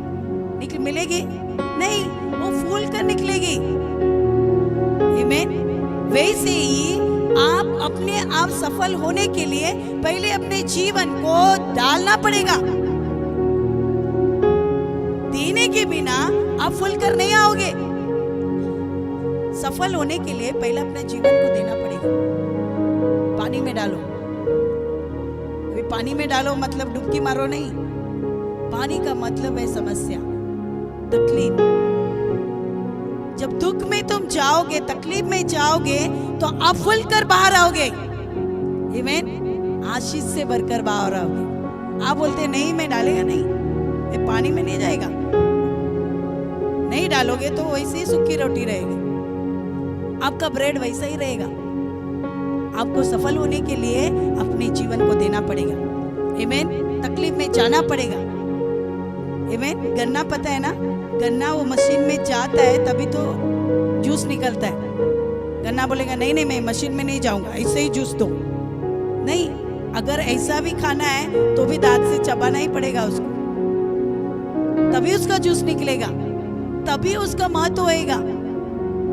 मिलेगी नहीं, वो फूल कर निकलेगी। आमेन। वैसे ही आप अपने आप सफल होने के लिए पहले अपने जीवन को डालना पड़ेगा। देने के बिना आप फुल कर नहीं आओगे। सफल होने के लिए पहले अपने जीवन को देना पड़ेगा। पानी में डालो, अभी पानी में डालो मतलब डुबकी मारो नहीं। पानी का मतलब है समस्या, तकलीफ। जब दुख में तुम जाओगे, तकलीफ में जाओगे, तो आप फुल कर बाहर आओगे। आमीन। आशीष से भरकर बाहर आओगे। आप बोलते नहीं मैं डालेगा नहीं, ये पानी में नहीं जाएगा। नहीं डालोगे तो वैसे ही सूखी रोटी रहेगी, आपका ब्रेड वैसा ही रहेगा। आपको सफल होने के लिए अपने जीवन को देना पड़ेगा। आमीन। तकलीफ में जाना पड़ेगा। आमीन। गन्ना पता है ना, गन्ना वो मशीन में जाता है तभी तो जूस निकलता है। गन्ना बोलेगा नहीं नहीं मैं मशीन में नहीं जाऊंगा, ऐसे ही जूस दो। नहीं, अगर ऐसा भी खाना है तो भी दांत से चबाना ही पड़ेगा उसको, तभी उसका जूस निकलेगा, तभी उसका महत्व होएगा।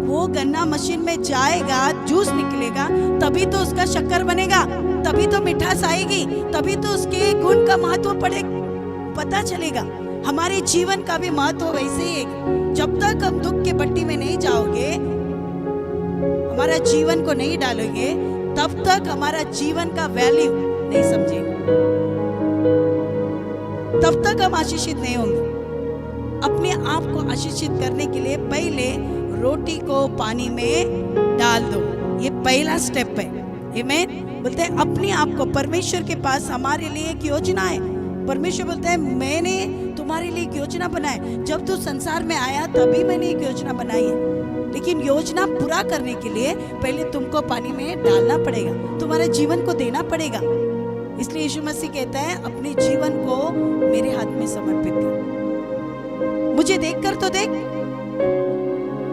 वो गन्ना मशीन में जाएगा, जूस निकलेगा, तभी तो उसका शक्कर बनेगा, तभी तो मिठास आएगी, तभी तो उसके गुण का महत्व पता चलेगा। हमारे जीवन का भी महत्व वैसे ही है। जब तक हम दुख के भट्टी में नहीं जाओगे, हमारा जीवन को नहीं डालोगे, तब तक हमारा जीवन का वैल्यू नहीं समझेंगे, तब तक हम आशीषित नहीं होंगे। अपने आप को आशीषित करने के लिए पहले रोटी को पानी में डाल दो, ये पहला स्टेप है। आमेन। बोलते हैं अपने आप को, परमेश्वर के पास हमारे लिए एक योजना है। परमेश्वर बोलता है मैंने तुम्हारे लिए एक योजना बनाई। जब तू संसार में आया तभी मैंने एक योजना बनाई है, लेकिन योजना पूरा करने के लिए पहले तुमको पानी में डालना पड़ेगा, तुम्हारे जीवन को देना पड़ेगा। इसलिए यीशु मसीह कहता है अपने जीवन को मेरे हाथ में समर्पित कर। मुझे देख कर तो देख।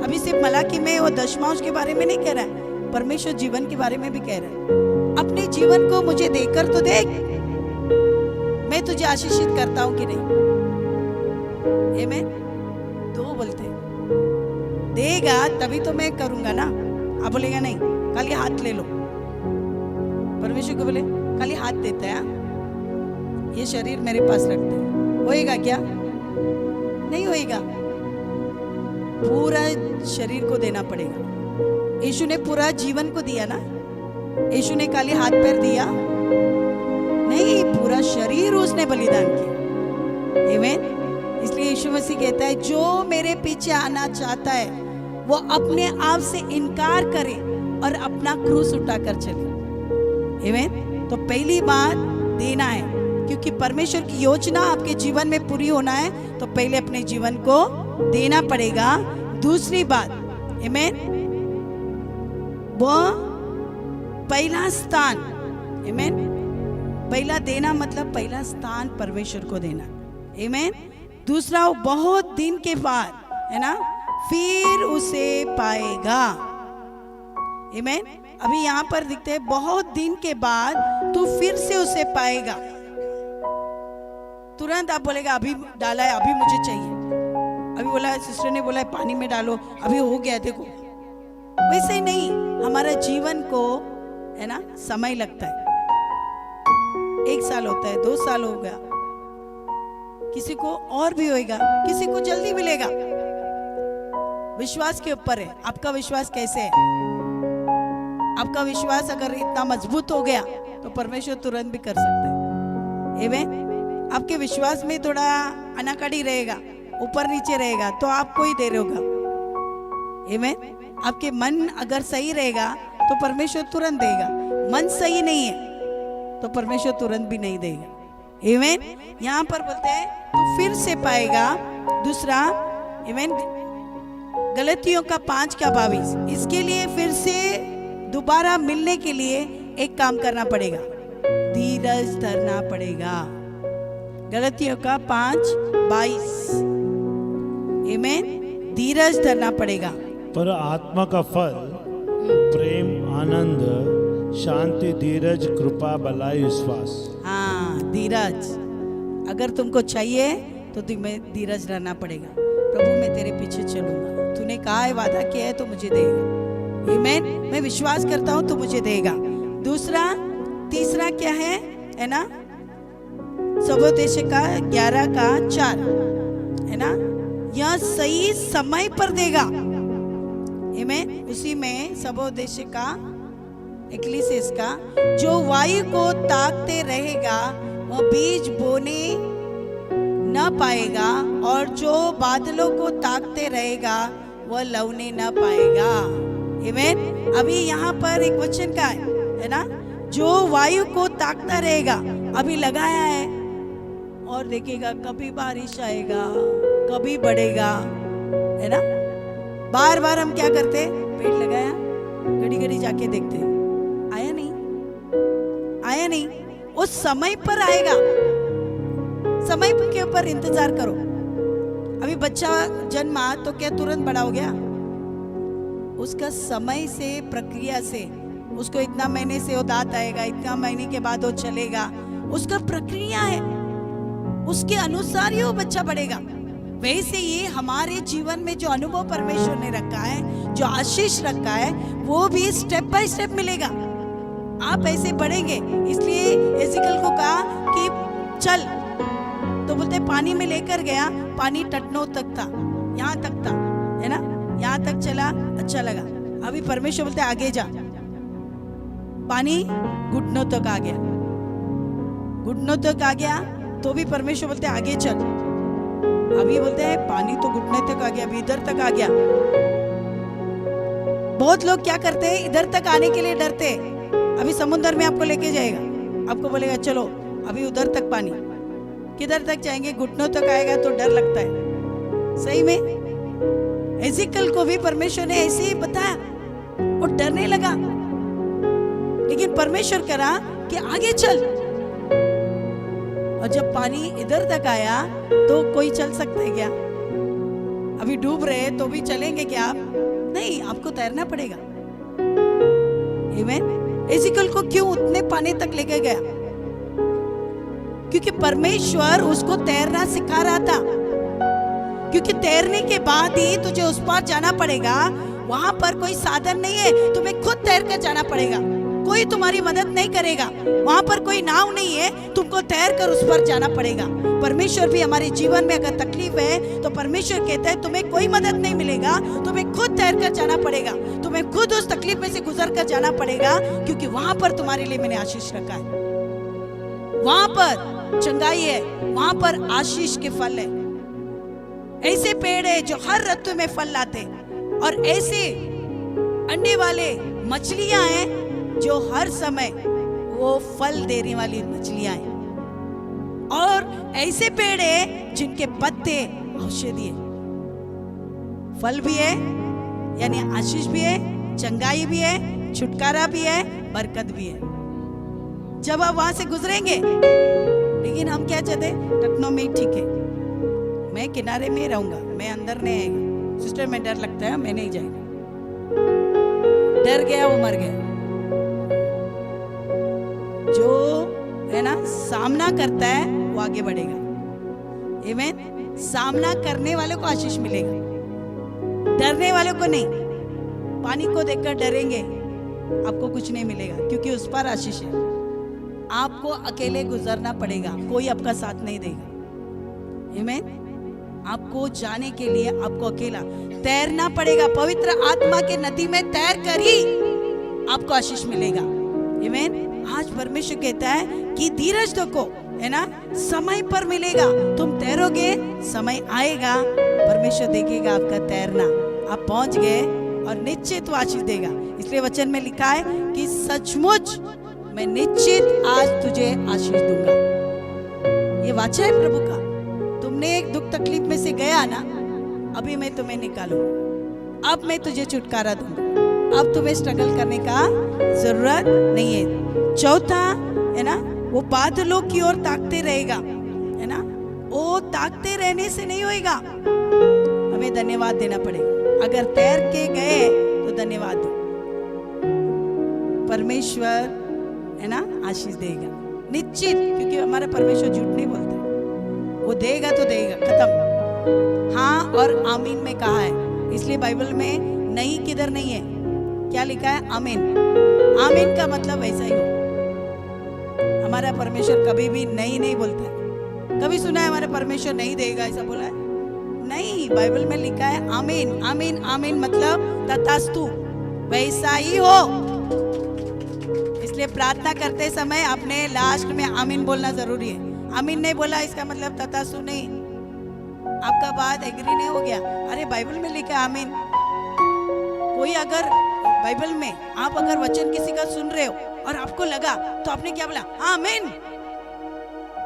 अभी सिर्फ मलाकी में वो दशमांश के बारे में नहीं कह रहा है, परमेश्वर जीवन के बारे में भी कह रहा है। अपने जीवन को मुझे देखकर तो देख, मैं तुझे आशीषित करता हूं कि नहीं। आमेन। दो बोलते देगा तभी तो मैं करूंगा ना। आप बोलेगा नहीं खाली हाथ ले लो। परमेश्वर को बोले खाली हाथ देता है, ये शरीर मेरे पास रखते हैं, होएगा क्या? नहीं होएगा। पूरा शरीर को देना पड़ेगा। यीशु ने पूरा जीवन को दिया ना। यीशु ने खाली हाथ पैर दिया नहीं, पूरा शरीर उसने बलिदान किया। आमेन। इसलिए यीशु मसीह कहता है जो मेरे पीछे आना चाहता है वो अपने आप से इनकार करे और अपना क्रूस उठाकर चले। आमेन। तो पहली बात देना है, क्योंकि परमेश्वर की योजना आपके जीवन में पूरी होना है तो पहले अपने जीवन को देना पड़ेगा। दूसरी बात, आमेन, वो पहला स्थान, आमेन, पहला देना मतलब पहला स्थान परमेश्वर को देना। आमेन। दूसरा, वो बहुत दिन के बाद, है ना, फिर उसे पाएगा। आमेन। अभी यहाँ पर दिखते हैं बहुत दिन के बाद तू फिर से उसे पाएगा। तुरंत आप बोलेगा अभी डाला है, अभी मुझे चाहिए, अभी बोला सिस्टर ने बोला है पानी में डालो, अभी हो गया देखो। वैसे ही नहीं, हमारा जीवन को, है ना, समय लगता है। 1 साल होता है, 2 साल हो गया, किसी को और भी होएगा, किसी को जल्दी मिलेगा। विश्वास के ऊपर है, आपका विश्वास कैसे है। आपका विश्वास अगर इतना मजबूत हो गया तो परमेश्वर तुरंत भी कर सकता है। आमेन। आपके विश्वास में थोड़ा अनाकड़ी रहेगा, ऊपर नीचे रहेगा तो आपको ही देर होगा। आमेन। आपके मन अगर सही रहेगा तो परमेश्वर तुरंत देगा। मन सही नहीं है तो परमेश्वर तुरंत भी नहीं देगा। आमेन। यहाँ पर बोलते हैं तो फिर से पाएगा। दूसरा, आमेन, गलतियों का 5:22, इसके लिए फिर से दोबारा मिलने के लिए एक काम करना पड़ेगा, धीरज धरना पड़ेगा। गलतियों का 5:22, आमेन, धीरज धरना पड़ेगा। पर आत्मा का फल प्रेम, आनंद, शांति, धीरज, कृपा, भलाई, विश्वास। हाँ, धीरज अगर तुमको चाहिए तो तुम्हें धीरज रहना पड़ेगा। प्रभु मैं तेरे पीछे चलूंगा, तूने कहा है, वादा किया है तो मुझे देगा। आमेन। मैं विश्वास करता हूं तो मुझे देगा। दूसरा, तीसरा क्या है ना, सबोदेश का 11:4, है ना, यह सही समय पर देगा। आमेन। उसी में सबोदेश का, इक्लीसिस का, जो वायु को ताकते रहेगा वह बीज बोने न पाएगा, और जो बादलों को ताकते रहेगा वह लौने न पाएगा। आमेन। अभी यहाँ पर एक वचन का है ना, जो वायु को ताकता रहेगा, अभी लगाया है और देखेगा कभी बारिश आएगा, कभी बढ़ेगा, है ना। बार बार हम क्या करते, पेड़ लगाया, घड़ी घड़ी जाके देखते, आया नहीं, आया नहीं, उस समय पर आएगा। समय के ऊपर इंतजार करो। अभी बच्चा जन्मा तो क्या तुरंत बड़ा हो गया? उसका समय से, प्रक्रिया से, उसको इतना महीने से वो दांत आएगा, इतना महीने के बाद वो चलेगा, उसका प्रक्रिया है, उसके अनुसार ही वो बच्चा बढ़ेगा। वैसे ये हमारे जीवन में जो अनुभव परमेश्वर ने रखा है, जो आशीष रखा है, वो भी स्टेप बाय स्टेप मिलेगा। आप ऐसे बढ़ेंगे। इसलिए एजिकल को कहा कि चल, तो बोलते पानी में लेकर गया, पानी टटनों तक था, यहाँ तक था, है ना, यहाँ तक चला, अच्छा लगा। अभी परमेश्वर बोलते आगे जा, पानी घुटनों तक आ गया, घुटनों तक आ गया तो भी परमेश्वर बोलते आगे चल। अभी बोलते हैं पानी तो घुटने तक आ गया, अभी इधर तक आ गया। बहुत लोग क्या करते हैं, इधर तक आने के लिए डरते, अभी समुद्र में आपको लेके जाएगा, आपको बोलेगा चलो अभी उधर तक पानी, किधर तक जाएंगे? घुटनों तक आएगा तो डर लगता है। सही में एजिकल को भी परमेश्वर ने ऐसे ही बताया और डरने लगा, लेकिन परमेश्वर करा कि आगे चल। और जब पानी इधर तक आया तो कोई चल सकता है क्या? अभी डूब रहे तो भी चलेंगे क्या आप? नहीं, आपको तैरना पड़ेगा। आमीन। एजिकल को क्यों उतने पानी तक लेके गया? क्योंकि परमेश्वर उसको तैरना सिखा रहा था। क्योंकि तैरने के बाद ही तुझे उस पार जाना पड़ेगा। वहां पर कोई साधन नहीं है, तुम्हें खुद तैर कर जाना पड़ेगा, कोई तुम्हारी मदद नहीं करेगा। वहां पर कोई नाव नहीं है, तुमको तैर कर उस पर जाना पड़ेगा। परमेश्वर भी हमारे जीवन में अगर तकलीफ है तो परमेश्वर कहता है तुम्हें कोई मदद नहीं मिलेगा, तुम्हें खुद तैर कर जाना पड़ेगा, तुम्हें खुद उस तकलीफ में से गुजर कर जाना पड़ेगा, क्योंकि वहां पर तुम्हारे लिए मैंने आशीष रखा है। वहां पर चंगाई है, वहां पर आशीष के फल है। ऐसे पेड़ है जो हर ऋतु में फल लाते, और ऐसे अंडे वाले मछलियां हैं जो हर समय वो फल देने वाली मछलियां हैं। और ऐसे पेड़ है जिनके पत्ते औषधि है, फल भी है, यानी आशीष भी है, चंगाई भी है, छुटकारा भी है, बरकत भी है। जब आप वहां से गुजरेंगे, लेकिन हम क्या चाहते? टखनों में ही ठीक है, मैं किनारे में रहूंगा, मैं अंदर नहीं आएगा। सिस्टर में डर लगता है, मैं नहीं जाएगा। डर गया वो मर गया। जो है ना सामना करता है वो आगे बढ़ेगा। आमीन। सामना करने वाले को आशीष मिलेगा, डरने वाले को नहीं। पानी को देखकर डरेंगे, आपको कुछ नहीं मिलेगा, क्योंकि उस पर आशीष है। आपको अकेले गुजरना पड़ेगा, कोई आपका साथ नहीं देगा। आमीन। आपको जाने के लिए आपको अकेला तैरना पड़ेगा। पवित्र आत्मा के नदी में तैर कर ही आपको आशीष मिलेगा। आमीन। आज परमेश्वर कहता है कि धीरज रखो, है ना, समय पर मिलेगा। तुम तैरोगे, समय आएगा, परमेश्वर देखेगा आपका तैरना, आप पहुंच गए और निश्चित वो आशीष देगा। इसलिए वचन में लिखा है कि सचमुच मैं निश्चित आज तुझे आशीष दूंगा। ये वाचा है प्रभु का। तुमने एक दुख तकलीफ में से गया ना, अभी मैं तुम्हें निकालूंगा, अब मैं तुझे छुटकारा दूंगा, अब तुम्हें स्ट्रगल करने का जरूरत नहीं है। चौथा है ना, वो बादलों की ओर ताकते रहेगा, है ना, वो ताकते रहने से नहीं होएगा, हमें धन्यवाद देना पड़ेगा। अगर तैर के गए तो धन्यवाद दो, परमेश्वर है ना आशीष देगा निश्चित, क्योंकि हमारा परमेश्वर झूठ नहीं बोलता, वो देगा तो देगा, खत्म। हाँ और आमीन में कहा है, इसलिए बाइबल में नहीं किधर नहीं है, क्या लिखा है? आमीन। आमीन का मतलब वैसा ही हो। हमारा परमेश्वर कभी भी नहीं नहीं बोलता है। कभी सुना है हमारा परमेश्वर नहीं देगा ऐसा बोला है? नहीं, बाइबल में लिखा है आमीन। आमीन आमीन मतलब तथास्तु, वैसा ही हो। इसलिए प्रार्थना करते समय अपने लास्ट में आमीन बोलना जरूरी है। आमीन नहीं बोला इसका मतलब तथास्तु नहीं, आपका बात एग्री नहीं हो गया। अरे बाइबल में लिखा है आमीन। कोई अगर बाइबल में आप अगर वचन किसी का सुन रहे हो और आपको लगा तो आपने क्या बोला? आमीन।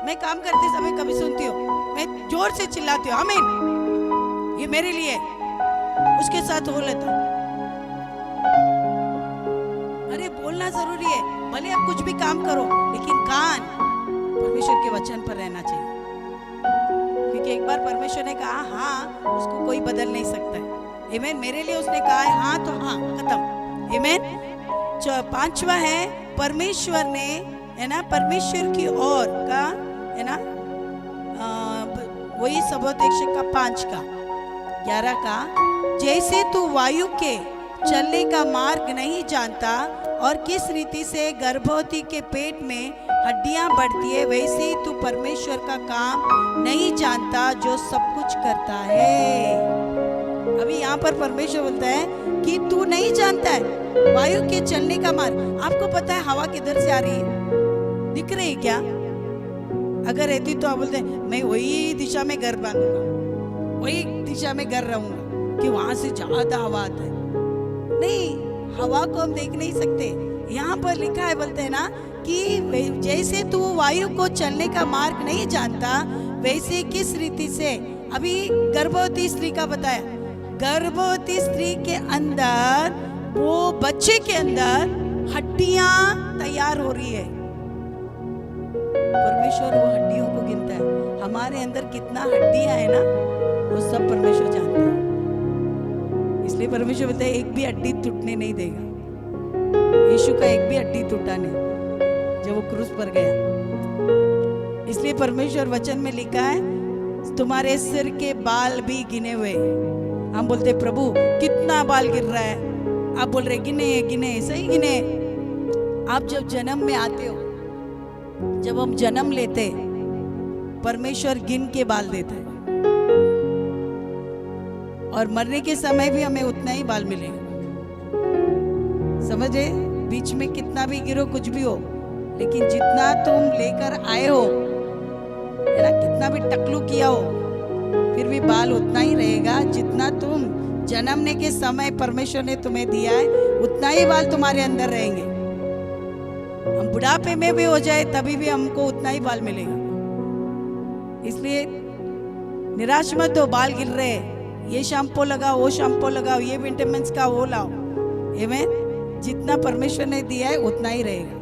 मैं काम करते समय कभी सुनती हूँ, मैं जोर से चिल्लाती हूँ आमीन, ये मेरे लिए, उसके साथ हो लेता। अरे बोलना जरूरी है, भले आप कुछ भी काम करो, लेकिन कान परमेश्वर के वचन पर रहना चाहिए, क्योंकि एक बार परमेश्वर ने कहा हाँ, उसको कोई बदल नहीं सकता है। आमीन। मेरे लिए उसने कहा है हाँ तो हाँ, खत्म। आमीन। पांचवा है परमेश्वर ने, है ना, परमेश्वर की ओर का, है ना, वही सबोदेश का 5 का 11 का, जैसे तू वायु के चलने का मार्ग नहीं जानता और किस रीति से गर्भवती के पेट में हड्डियां बढ़ती है, वैसे ही तू परमेश्वर का काम नहीं जानता जो सब कुछ करता है। अभी यहाँ पर परमेश्वर बोलता है कि तू नहीं जानता है वायु के चलने का मार्ग। आपको पता है हवा किधर से आ रही है? दिख रही है क्या? अगर रहती तो आप बोलते मैं वही दिशा में घर बांधूंगा, वही दिशा में घर रहूंगा, कि वहां से ज्यादा हवा आता है। नहीं, हवा को हम देख नहीं सकते, यहाँ पर लिखा है, बोलते हैं ना कि जैसे तू वायु को चलने का मार्ग नहीं जानता, वैसे किस रीति से, अभी गर्भवती स्त्री का बताया, गर्भवती स्त्री के अंदर, वो बच्चे के अंदर हड्डियां तैयार हो रही है। परमेश्वर वो हड्डियों को गिनता है। हमारे अंदर कितना हड्डियां है ना, वो सब परमेश्वर जानता है। इसलिए परमेश्वर बोलता है एक भी हड्डी टूटने नहीं देगा। यीशु का एक भी हड्डी टूटा नहीं जब वो क्रूस पर गया। इसलिए परमेश्वर वचन में लिखा है तुम्हारे सिर के बाल भी गिने हुए। हम बोलते प्रभु कितना बाल गिर रहा है, आप बोल रहे गिने गिने, सही गिने। आप जब जन्म में आते हो, जब हम जन्म लेते, परमेश्वर गिन के बाल देता है, और मरने के समय भी हमें उतना ही बाल मिलेगा। समझे, बीच में कितना भी गिरो, कुछ भी हो, लेकिन जितना तुम लेकर आए हो, है ना, कितना भी टकलू किया हो, फिर भी बाल उतना ही रहेगा। जितना तुम जन्मने के समय परमेश्वर ने तुम्हें दिया है, उतना ही बाल तुम्हारे अंदर रहेंगे। हम बुढ़ापे में भी हो जाए तभी भी हमको उतना ही बाल मिलेगा। इसलिए निराश मत हो, बाल गिर रहे, ये शैम्पू लगाओ, वो शैम्पू लगाओ, ये विटामिन्स का वो लाओ। आमीन। जितना परमेश्वर ने दिया है उतना ही रहेगा,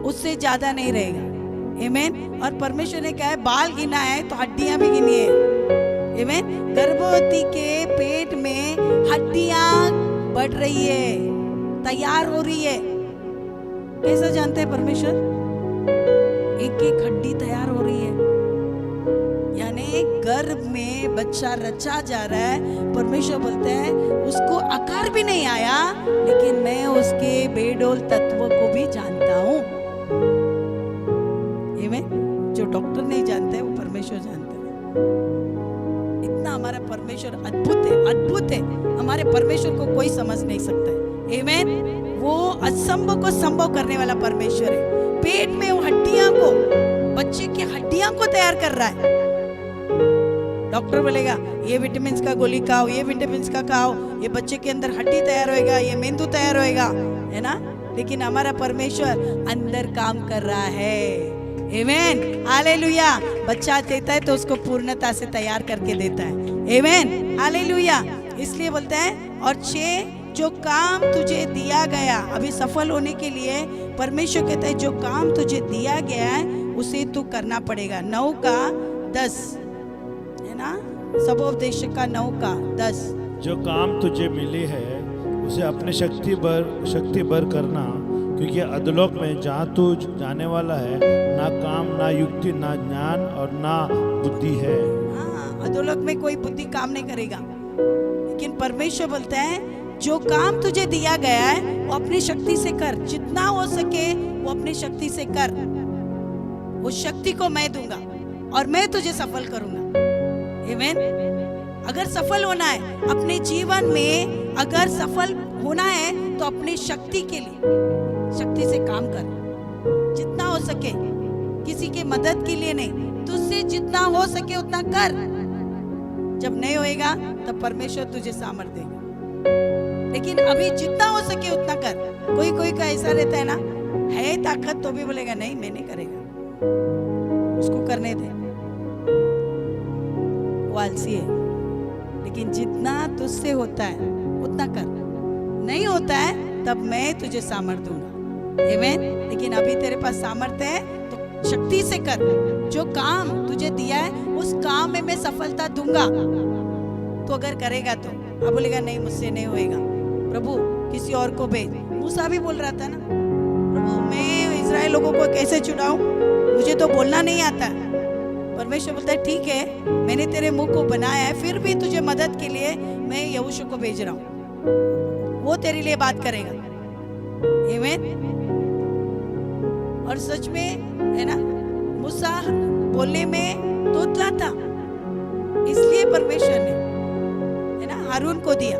उससे ज्यादा नहीं रहेगा। आमीन। और परमेश्वर ने कहा है बाल गिना है तो हड्डियां भी गिनी है। आमीन। गर्भवती के पेट में हड्डियां बढ़ रही है, तैयार हो रही है। कैसा जानते हैं परमेश्वर? एक एक हड्डी तैयार हो रही है, यानी गर्भ में बच्चा रचा जा रहा है। परमेश्वर बोलते हैं उसको आकार भी नहीं आया, लेकिन मैं उसके बेडोल तत्व को भी जानता हूं। जो डॉक्टर नहीं जानते हैं वो परमेश्वर जानते हैं। इतना हमारा परमेश्वर अद्भुत है, अद्भुत है। हमारे परमेश्वर को कोई समझ नहीं सकता है। आमीन। वो असंभव को संभव करने वाला परमेश्वर है। पेट में वो हड्डियां को, बच्चे की हड्डियां को तैयार कर रहा है। डॉक्टर बोलेगा ये विटामिन्स का गोली खाओ, ये विटामिन्स का खाओ, ये बच्चे के अंदर हड्डी तैयार होएगा, ये मेंदू तैयार होएगा, है ना। लेकिन हमारा परमेश्वर अंदर काम कर रहा है। आमीन। हालेलुया। बच्चा देता है तो उसको पूर्णता से तैयार करके देता है। आमीन। हालेलुया। इसलिए बोलते हैं और 6 जो काम तुझे दिया गया, अभी सफल होने के लिए परमेश्वर कहता है जो काम तुझे दिया गया है उसे तू करना पड़ेगा। 9 का 10 है ना, सबोपदेश का 9 का 10। जो काम तुझे मिली है उसे अपने शक्ति भर करना, क्योंकि अधोलोक में जहाँ तू जाने वाला है ना काम, ना युक्ति, ना ज्ञान और ना बुद्धि है। हाँ, अधोलोक में कोई बुद्धि काम नहीं करेगा। लेकिन परमेश्वर बोलता है जो काम तुझे दिया गया है वो अपनी शक्ति से कर, जितना हो सके वो अपनी शक्ति से कर। वो शक्ति को मैं दूंगा और मैं तुझे सफल करूंगा। आमीन। अगर सफल होना है अपने जीवन में, अगर सफल होना है तो अपनी शक्ति के लिए, शक्ति से काम कर, जितना हो सके। किसी की मदद के लिए नहीं, तुझसे जितना हो सके उतना कर। जब नहीं होएगा तब परमेश्वर तुझे सामर्थ्य देगा। लेकिन अभी जितना हो सके उतना कर। कोई कोई का ऐसा रहता है ना, है ताकत तो भी बोलेगा नहीं मैं नहीं करेगा, उसको करने दे, वो आलसी है। लेकिन जितना तुझसे होता है उतना कर, नहीं होता है तब मैं तुझे सामर्थ्य दूंगा। आमीन। लेकिन अभी तेरे पास सामर्थ्य है तो शक्ति से कर। जो काम तुझे दिया है उस काम में मैं सफलता दूंगा। तो अगर करेगा तो अब बोलेगा नहीं मुझसे नहीं होएगा, प्रभु किसी और को भेज। मूसा भी बोल रहा था ना, प्रभु मैं इस्राएल लोगों को कैसे चुनाऊं, मुझे तो बोलना नहीं आता। परमेश्वर बोलता है ठीक है, मैंने तेरे मुंह को बनाया है, फिर भी तुझे मदद के लिए मैं यहोशू को भेज रहा हूं, वो तेरे लिए बात करेगा। आमीन। और सच में है ना, मूसा बोलने में तोतला था, इसलिए परमेश्वर ने है ना हारून को दिया।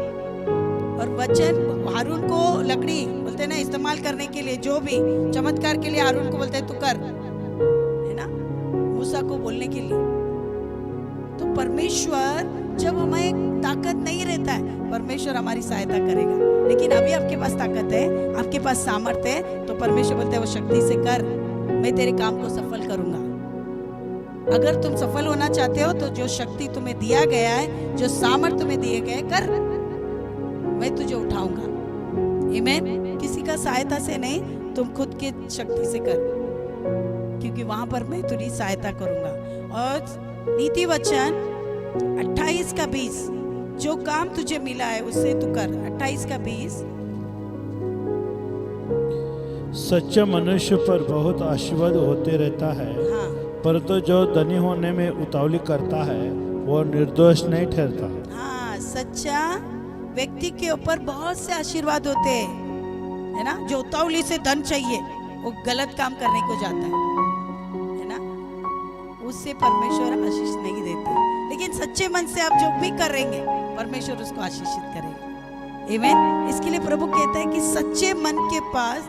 और वचन हारून को लकड़ी बोलते हैं ना इस्तेमाल करने के लिए, जो भी चमत्कार के लिए हारून को बोलते हैं तू कर, है ना, मूसा को बोलने के लिए। तो परमेश्वर जब हमें ताकत नहीं रहता है, परमेश्वर हमारी सहायता करेगा। लेकिन अभी आपके पास ताकत है, आपके पास सामर्थ्य है, तो परमेश्वर बोलते हैं वो शक्ति से कर, मैं तेरे काम को सफल करूंगा। अगर तुम सफल होना चाहते हो तो जो शक्ति तुम्हें दिया गया है, जो सामर्थ्य तुम्हें दिए गए, कर, मैं तुझे उठाऊंगा। आमीन। किसी का सहायता से नहीं, तुम खुद की शक्ति से कर, क्योंकि वहां पर मैं तुझी सहायता करूंगा। और नीति वचन 28 का 20, जो काम तुझे मिला है उससे तू कर। 28 का 20, सच्चा मनुष्य पर बहुत आशीर्वाद होते रहता है, हाँ परंतु जो धनी होने में उतावली करता है वो निर्दोष नहीं ठहरता। हाँ, सच्चा व्यक्ति के ऊपर बहुत से आशीर्वाद होते हैं, है ना। जो उतावली से धन चाहिए वो गलत काम करने को जाता है ना, उससे परमेश्वर आशीष नहीं देता। लेकिन सच्चे मन से आप जो भी करेंगे परमेश्वर उसको आशीषित करेगा। आमीन। इसके लिए प्रभु कहता है कि सच्चे मन के पास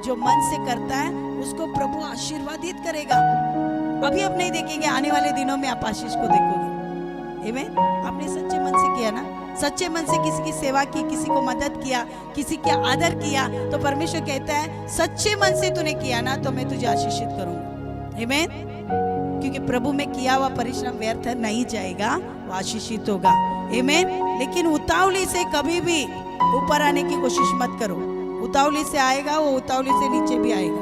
जो मन से करता है उसको प्रभु आशीर्वादित करेगा। अभी आप नहीं देखेंगे, आने वाले दिनों में आप आशीष को देखोगे। आमीन। आपने सच्चे मन से किया ना, सच्चे मन से किसी की सेवा की, किसी को मदद किया, किसी का आदर किया, तो परमेश्वर कहता है सच्चे मन से तूने किया ना तो मैं तुझे आशीषित करूंगा। आमीन। क्योंकि प्रभु में किया हुआ परिश्रम व्यर्थ नहीं जाएगा, वो आशीषित होगा। आमीन। लेकिन उतावली से कभी भी ऊपर आने की कोशिश मत करो। उतावली से आएगा वो उतावली से नीचे भी आएगा।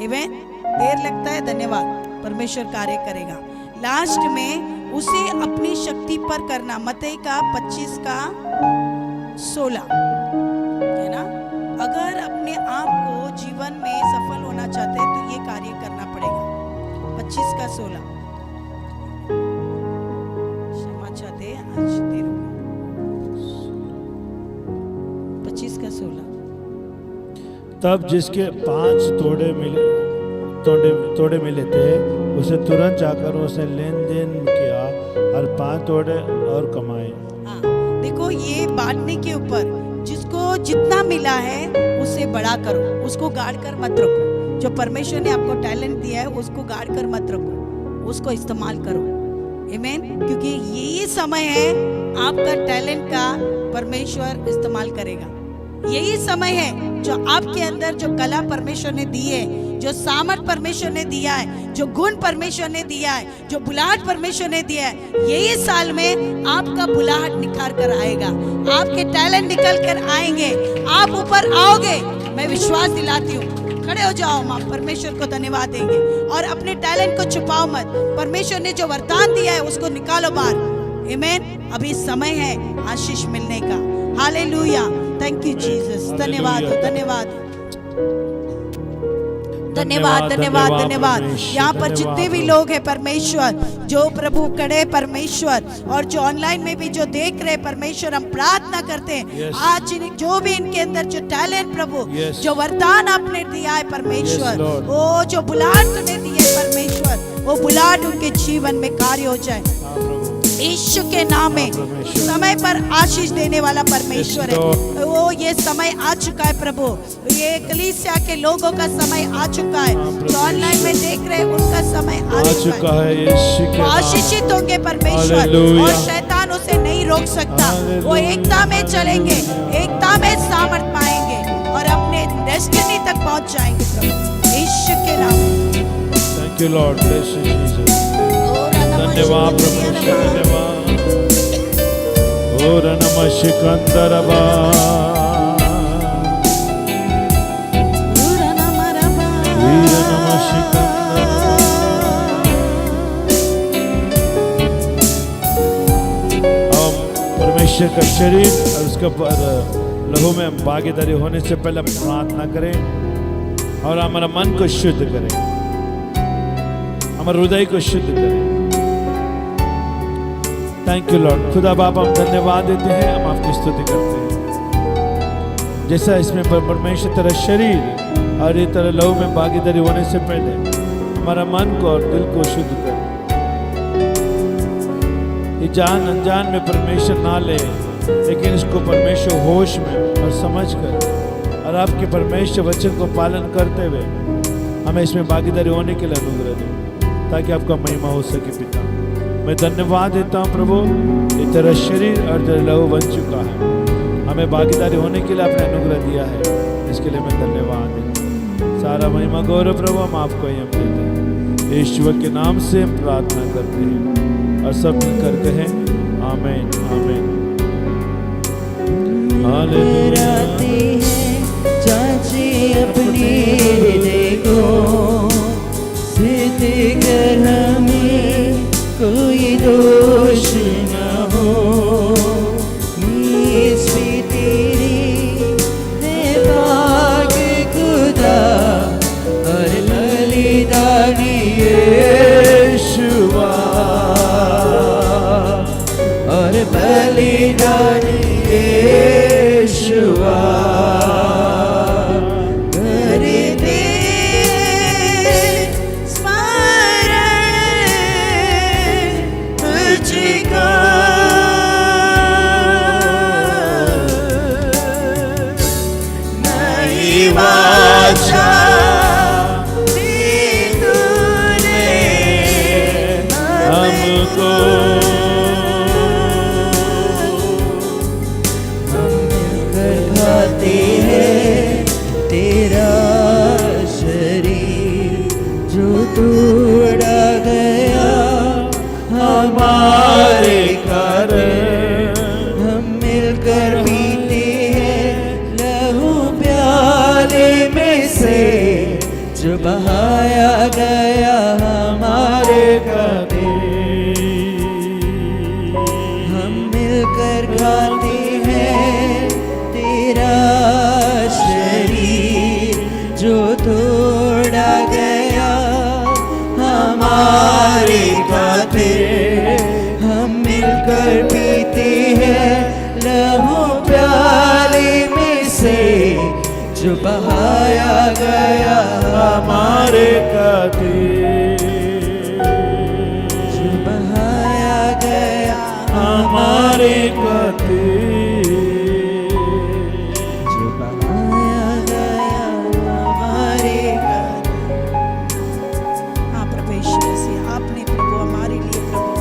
आमीन। देर लगता है, धन्यवाद, परमेश्वर कार्य करेगा। लास्ट में उसे अपनी शक्ति पर करना, मत्ती का 25 का 16, है ना। अगर अपने आप को जीवन में सफल होना चाहते हैं तो ये कार्य करना पड़ेगा। 25 का 16, क्षमा चाहते आज देर हो गई। 25 का 16, तब जिसके 5 तोड़े मिले थे उसे तुरंत जाकर उसने लेन देन किया और 5 तोड़े और कमाए। हाँ, देखो ये बांटने के ऊपर, जिसको जितना मिला है उसे बड़ा करो, उसको गाड़ कर मत रखो। जो परमेश्वर ने आपको टैलेंट दिया है उसको गाड़ कर मत रखो, उसको इस्तेमाल करो। आमीन। क्योंकि यही समय है आपका टैलेंट का परमेश्वर इस्तेमाल करेगा। यही समय है जो आपके अंदर जो कला परमेश्वर ने दी है, जो सामर्थ परमेश्वर ने दिया है, जो गुण परमेश्वर ने दिया है, जो बुलाहट परमेश्वर ने दिया है, यही साल में आपका बुलाहट निखार कर आएगा, आपके टैलेंट निकल कर आएंगे, आप ऊपर आओगे। मैं विश्वास दिलाती हूँ। खड़े हो जाओ, माँ परमेश्वर को धन्यवाद देंगे और अपने टैलेंट को छुपाओ मत। परमेश्वर ने जो वरदान दिया है उसको निकालो बाहर। आमीन। अभी समय है आशीष मिलने का। हालेलुया। Thank you Jesus. धन्यवाद, धन्यवाद, धन्यवाद, धन्यवाद, धन्यवाद। यहाँ पर जितने भी लोग हैं परमेश्वर, जो प्रभु कड़े परमेश्वर, और जो ऑनलाइन में भी जो देख रहे परमेश्वर, हम प्रार्थना करते हैं आज जो भी इनके अंदर जो टैलेंट प्रभु, जो वरदान आपने दिया है परमेश्वर, वो जो बुलाहट तूने दी है परमेश्वर, वो बुलाहट उनके जीवन में कार्य हो जाए यीशु के नाम में। समय पर आशीष देने वाला परमेश्वर है वो। ये समय आ चुका है प्रभु, ये कलीसिया के लोगों का समय आ चुका है, जो ऑनलाइन में देख रहे हैं उनका समय आ चुका है। आशीषित होंगे परमेश्वर और शैतान उसे नहीं रोक सकता। वो एकता में चलेंगे, एकता में सामर्थ पाएंगे और अपने डेस्टिनी तक पहुंच जाएंगे प्रभु यीशु के नाम में। Thank you Lord, bless you Jesus. धन्यवाद प्रभु, धन्यवाद। ओर नमः शिकंदरबा, वीर नमः शिकंदर। हम परमेश्वर का शरीर और उसके लहू में भागीदारी होने से पहले प्रार्थना करें और हमारा मन को शुद्ध करें, हमारे हृदय को शुद्ध करें। Thank you Lord. खुदा बाप हम धन्यवाद देते हैं, हम आपकी स्तुति करते हैं। जैसा इसमें परमेश्वर तेरा शरीर और ये तेरा लहू में भागीदारी होने से पहले हमारा मन को और दिल को शुद्ध कर, ये जान अनजान में परमेश्वर ना ले, लेकिन इसको परमेश्वर होश में और समझ कर और आपके परमेश्वर वचन को पालन करते हुए हमें इसमें भागीदारी होने के लिए अनुग्रह दो, ताकि आपका महिमा हो सके। पिता मैं धन्यवाद देता हूँ प्रभु, ये तेरा शरीर और तेरा लहू बन चुका है, हमें भागीदारी होने के लिए आपने अनुग्रह दिया है, इसके लिए मैं धन्यवाद देता हूं। सारा महिमा गौरव प्रभु हम आपको ही हम देते हैं। यीशु के नाम से हम प्रार्थना करते हैं और सब मिलकर कहें आमीन आमीन। हालेलुया। चाची अपने हृदय को सिद्ध कर हमें कोई दोष न हो। इस पे तेरी भाग्य खुदा और बलिदानी यीशुआ और बलिदानी यीशुआ कर दे स्मरण तुझको, नई वाचा दी तूने हमको खाते हैं तेरा शरीर जो तोड़ा गया हमारे कारण। हम मिलकर पीते हैं लहू प्याले में से जो बहाया गया हमारे खातिर। हम मिलकर खाते हैं तेरा शरीर जो तोड़ा गया हमारे खातिर। हम मिलकर पीते हैं लहू प्याले में से जो बहाया गया हमारे खातिर, जो बहाया गया हमारे खातिर, जो बहाया गया हमारे हाँ प्रभु यीशु मसीह, आपने प्रभु हमारे लिए प्रभु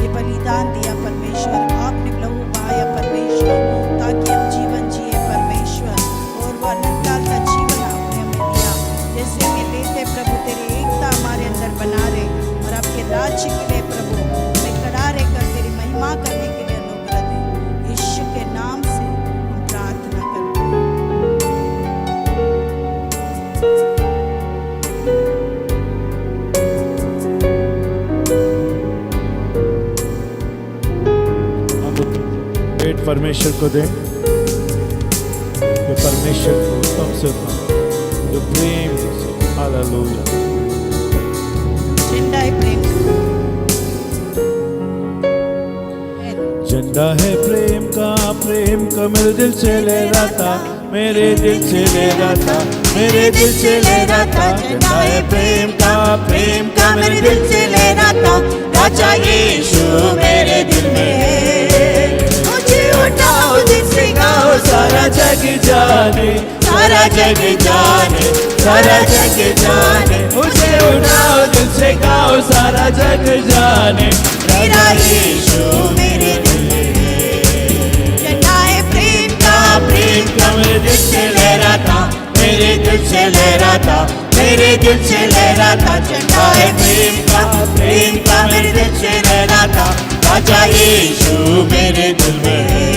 ये बलिदान दिया परमेश्वर, आपने लहू बहाया परमेश्वर ताकि हम जीवन जिए परमेश्वर, और वह अनंतकाल का जीवन आपने हमें दिया। जैसे हमें लेते प्रभु तेरी एकता हमारे अंदर बना रहे और आपके राज्य के लिए प्रभु हमें खड़ा रहकर तेरी महिमा करने के लिए अनुग्रह दे। यीशु के नाम से हम प्रार्थना करते हैं। पेट परमेश्वर को दें, जो परमेश्वर को उत्तम से उत्तम, जो प्रेम से, हालेलुया। झंडा है प्रेम झंडा है प्रेम का मेरे दिल से ले रहा था, मेरे दिल से ले रहा था, मेरे दिल से ले रहा था। झंडा है प्रेम का मेरे दिल से ले रहा था, राजा यीशु मेरे दिल में है। मुझे उठाओ दिल से गाओ, सारा जग जाने, सारा जग जाने, सारा जग जाने। मुझे उठाओ दिल से गाओ, सारा जग जाने, मेरा यीशु मेरे दिल में है। झंडा है प्रेम का मेरे दिल से ले रहा था, मेरे दिल से ले रहा था, मेरे दिल से ले रहा था। झंडा है प्रेम का मेरे दिल से ले रहा था, राजा यीशु मेरे दिल में है।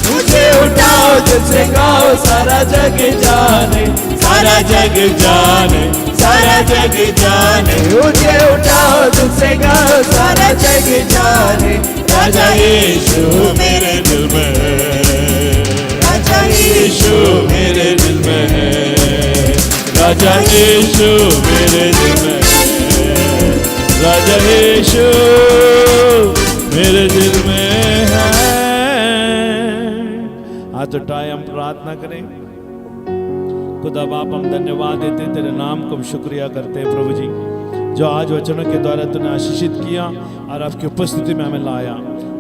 मुझे उठाओ दिल से गाओ, सारा जग जाने, सारा जग जाने, सारा जग जाने। मुझे उठाओ दिल से गाओ, सारा जग जाने, राजा यीशु मेरे दिल में है। राजा यीशु मेरे दिल में है, राजा यीशु मेरे दिल में है, राजा यीशु मेरे दिल में है। हाथ उठाए हम प्रार्थना करें। खुदा बाप हम धन्यवाद देते हैं, तेरे नाम को हम शुक्रिया करते हैं प्रभु जी, जो आज वचनों के द्वारा तूने आशीषित किया और आपकी उपस्थिति में हमें लाया।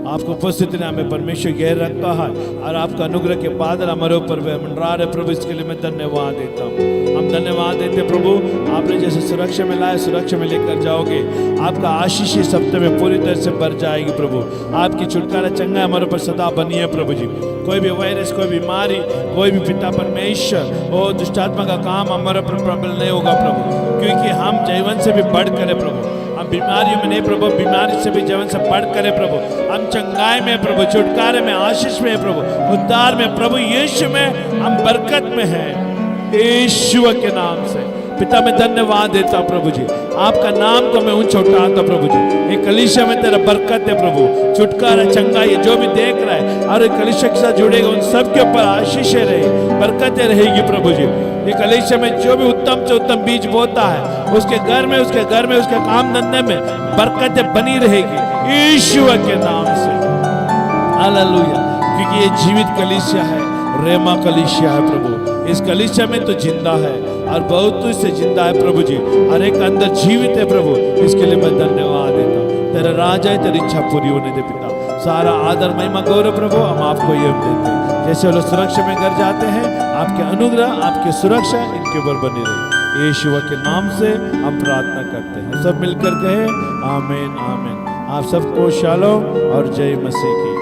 आपको उपस्थिति ने हमें परमेश्वर घेर रखा है और आपका अनुग्रह के बादल हमारे ऊपर मंडरा रहे प्रभु, इसके लिए मैं धन्यवाद देता हूँ। हम धन्यवाद देते प्रभु, आपने जैसे सुरक्षा में लाए सुरक्षा में लेकर जाओगे। आपका आशीष इस हफ्ते में पूरी तरह से भर जाएगी प्रभु। आपकी छुटकारा चंगा हमारे ऊपर सदा बनी है प्रभु जी। कोई भी वायरस, कोई बीमारी, कोई भी पिता परमेश्वर और दुष्टात्मा का काम हमारे ऊपर प्रबल नहीं होगा प्रभु, क्योंकि हम जीवन से भी बढ़ करे प्रभु। हम बीमारियों में नहीं प्रभु, बीमारी से भी जीवन से बढ़ करे प्रभु। हम चंगाई में प्रभु, छुटकारे में, आशीष में प्रभु, उद्धार में प्रभु, यीशु में हम बरकत में हैं, यीशु के नाम से। पिता मैं धन्यवाद देता प्रभु जी, आपका नाम को मैं ऊंचा उठाता प्रभु जी। ये कलीसिया में तेरा बरकत है प्रभु, छुटकारा चंगाई जो भी देख रहा है और कलीसिया के साथ जुड़ेगा उन सब के ऊपर आशीषें रहे, बरकतें रहेगी प्रभु जी। ये कलीसिया में जो भी उत्तम से उत्तम बीज बोता है उसके घर में, उसके काम धंधे में बरकतें बनी रहेगी यीशु के नाम से। हालेलुया, क्योंकि ये जीवित कलीसिया है, रेमा कलीसिया है प्रभु। इस कलीसिया में तो जिंदा है और बहुत से जिंदा है प्रभु जी, हर एक अंदर जीवित है प्रभु। इसके लिए मैं धन्यवाद देता हूँ। तेरा राज है, तेरी इच्छा पूरी होने दे पिता। सारा आदर महिमा गौरव प्रभु हम आपको ये देते हैं। जैसे वो लोग सुरक्षा में घर जाते हैं, आपके अनुग्रह, आपकी सुरक्षा इनके ऊपर बनी रहे, यीशु के नाम से हम प्रार्थना करते हैं। सब मिलकर कहे आमीन आमीन। आप सबको शालोम और जय मसीह की।